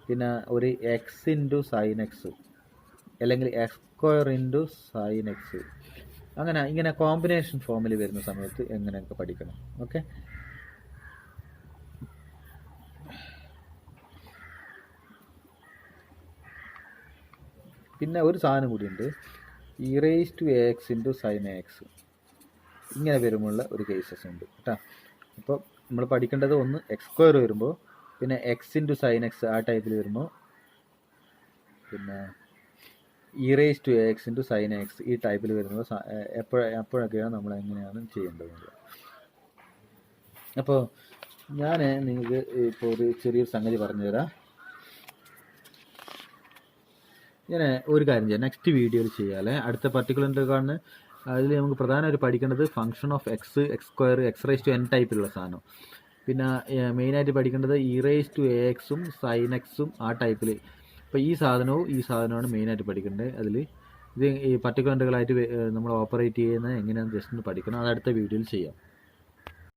പിന്നെ ഒരു x × sin x അല്ലെങ്കിൽ x² × sin x ഇങ്ങനെ കോമ്പിനേഷൻ ഫോമിൽ വരുന്ന സമയത്ത് എങ്ങനെയൊക്കെ പഠിക്കണം. ഓക്കെ, പിന്നെ ഒരു സാധനം കൂടിയുണ്ട്, e⁻AX × sin AX ഇങ്ങനെ വരുമ്പോഴുള്ള ഒരു കേസസ് ഉണ്ട് കേട്ടോ. അപ്പോൾ നമ്മൾ പഠിക്കേണ്ടത് ഒന്ന് x² വരുമ്പോൾ, പിന്നെ x × sin x ആ ടൈപ്പിൽ വരുമ്പോൾ, പിന്നെ e⁻AX × sin AX ഈ ടൈപ്പിൽ വരുമ്പോൾ എപ്പോഴൊക്കെയാണ് നമ്മൾ എങ്ങനെയാണ് ചെയ്യേണ്ടത്. അപ്പോൾ ഞാൻ നിങ്ങൾക്ക് ഇപ്പോൾ ഒരു ചെറിയൊരു സംഗതി പറഞ്ഞു തരാം. ഞാൻ ഒരു കാര്യം ചെയ്യാം, നെക്സ്റ്റ് വീഡിയോയിൽ ചെയ്യാമല്ലേ. അടുത്ത പർട്ടിക്കുലർ കാണുന്ന അതിൽ നമുക്ക് പ്രധാനമായിട്ട് പഠിക്കേണ്ടത് function of x, x² x⁻n ടൈപ്പിലുള്ള സാധനം. പിന്നെ മെയിനായിട്ട് പഠിക്കേണ്ടത് e⁻AX sin x ആ ടൈപ്പിൽ. അപ്പോൾ ഈ സാധനമാണ് മെയിനായിട്ട് പഠിക്കേണ്ടത്. അതിൽ ഇത് ഈ പർട്ടിക്കുലറുകളായിട്ട് നമ്മൾ ഓപ്പറേറ്റ് ചെയ്യുന്നത് എങ്ങനെയാണെന്ന് ജസ്റ്റ് ഒന്ന് പഠിക്കണം. അത് അടുത്ത വീഡിയോയിൽ ചെയ്യാം.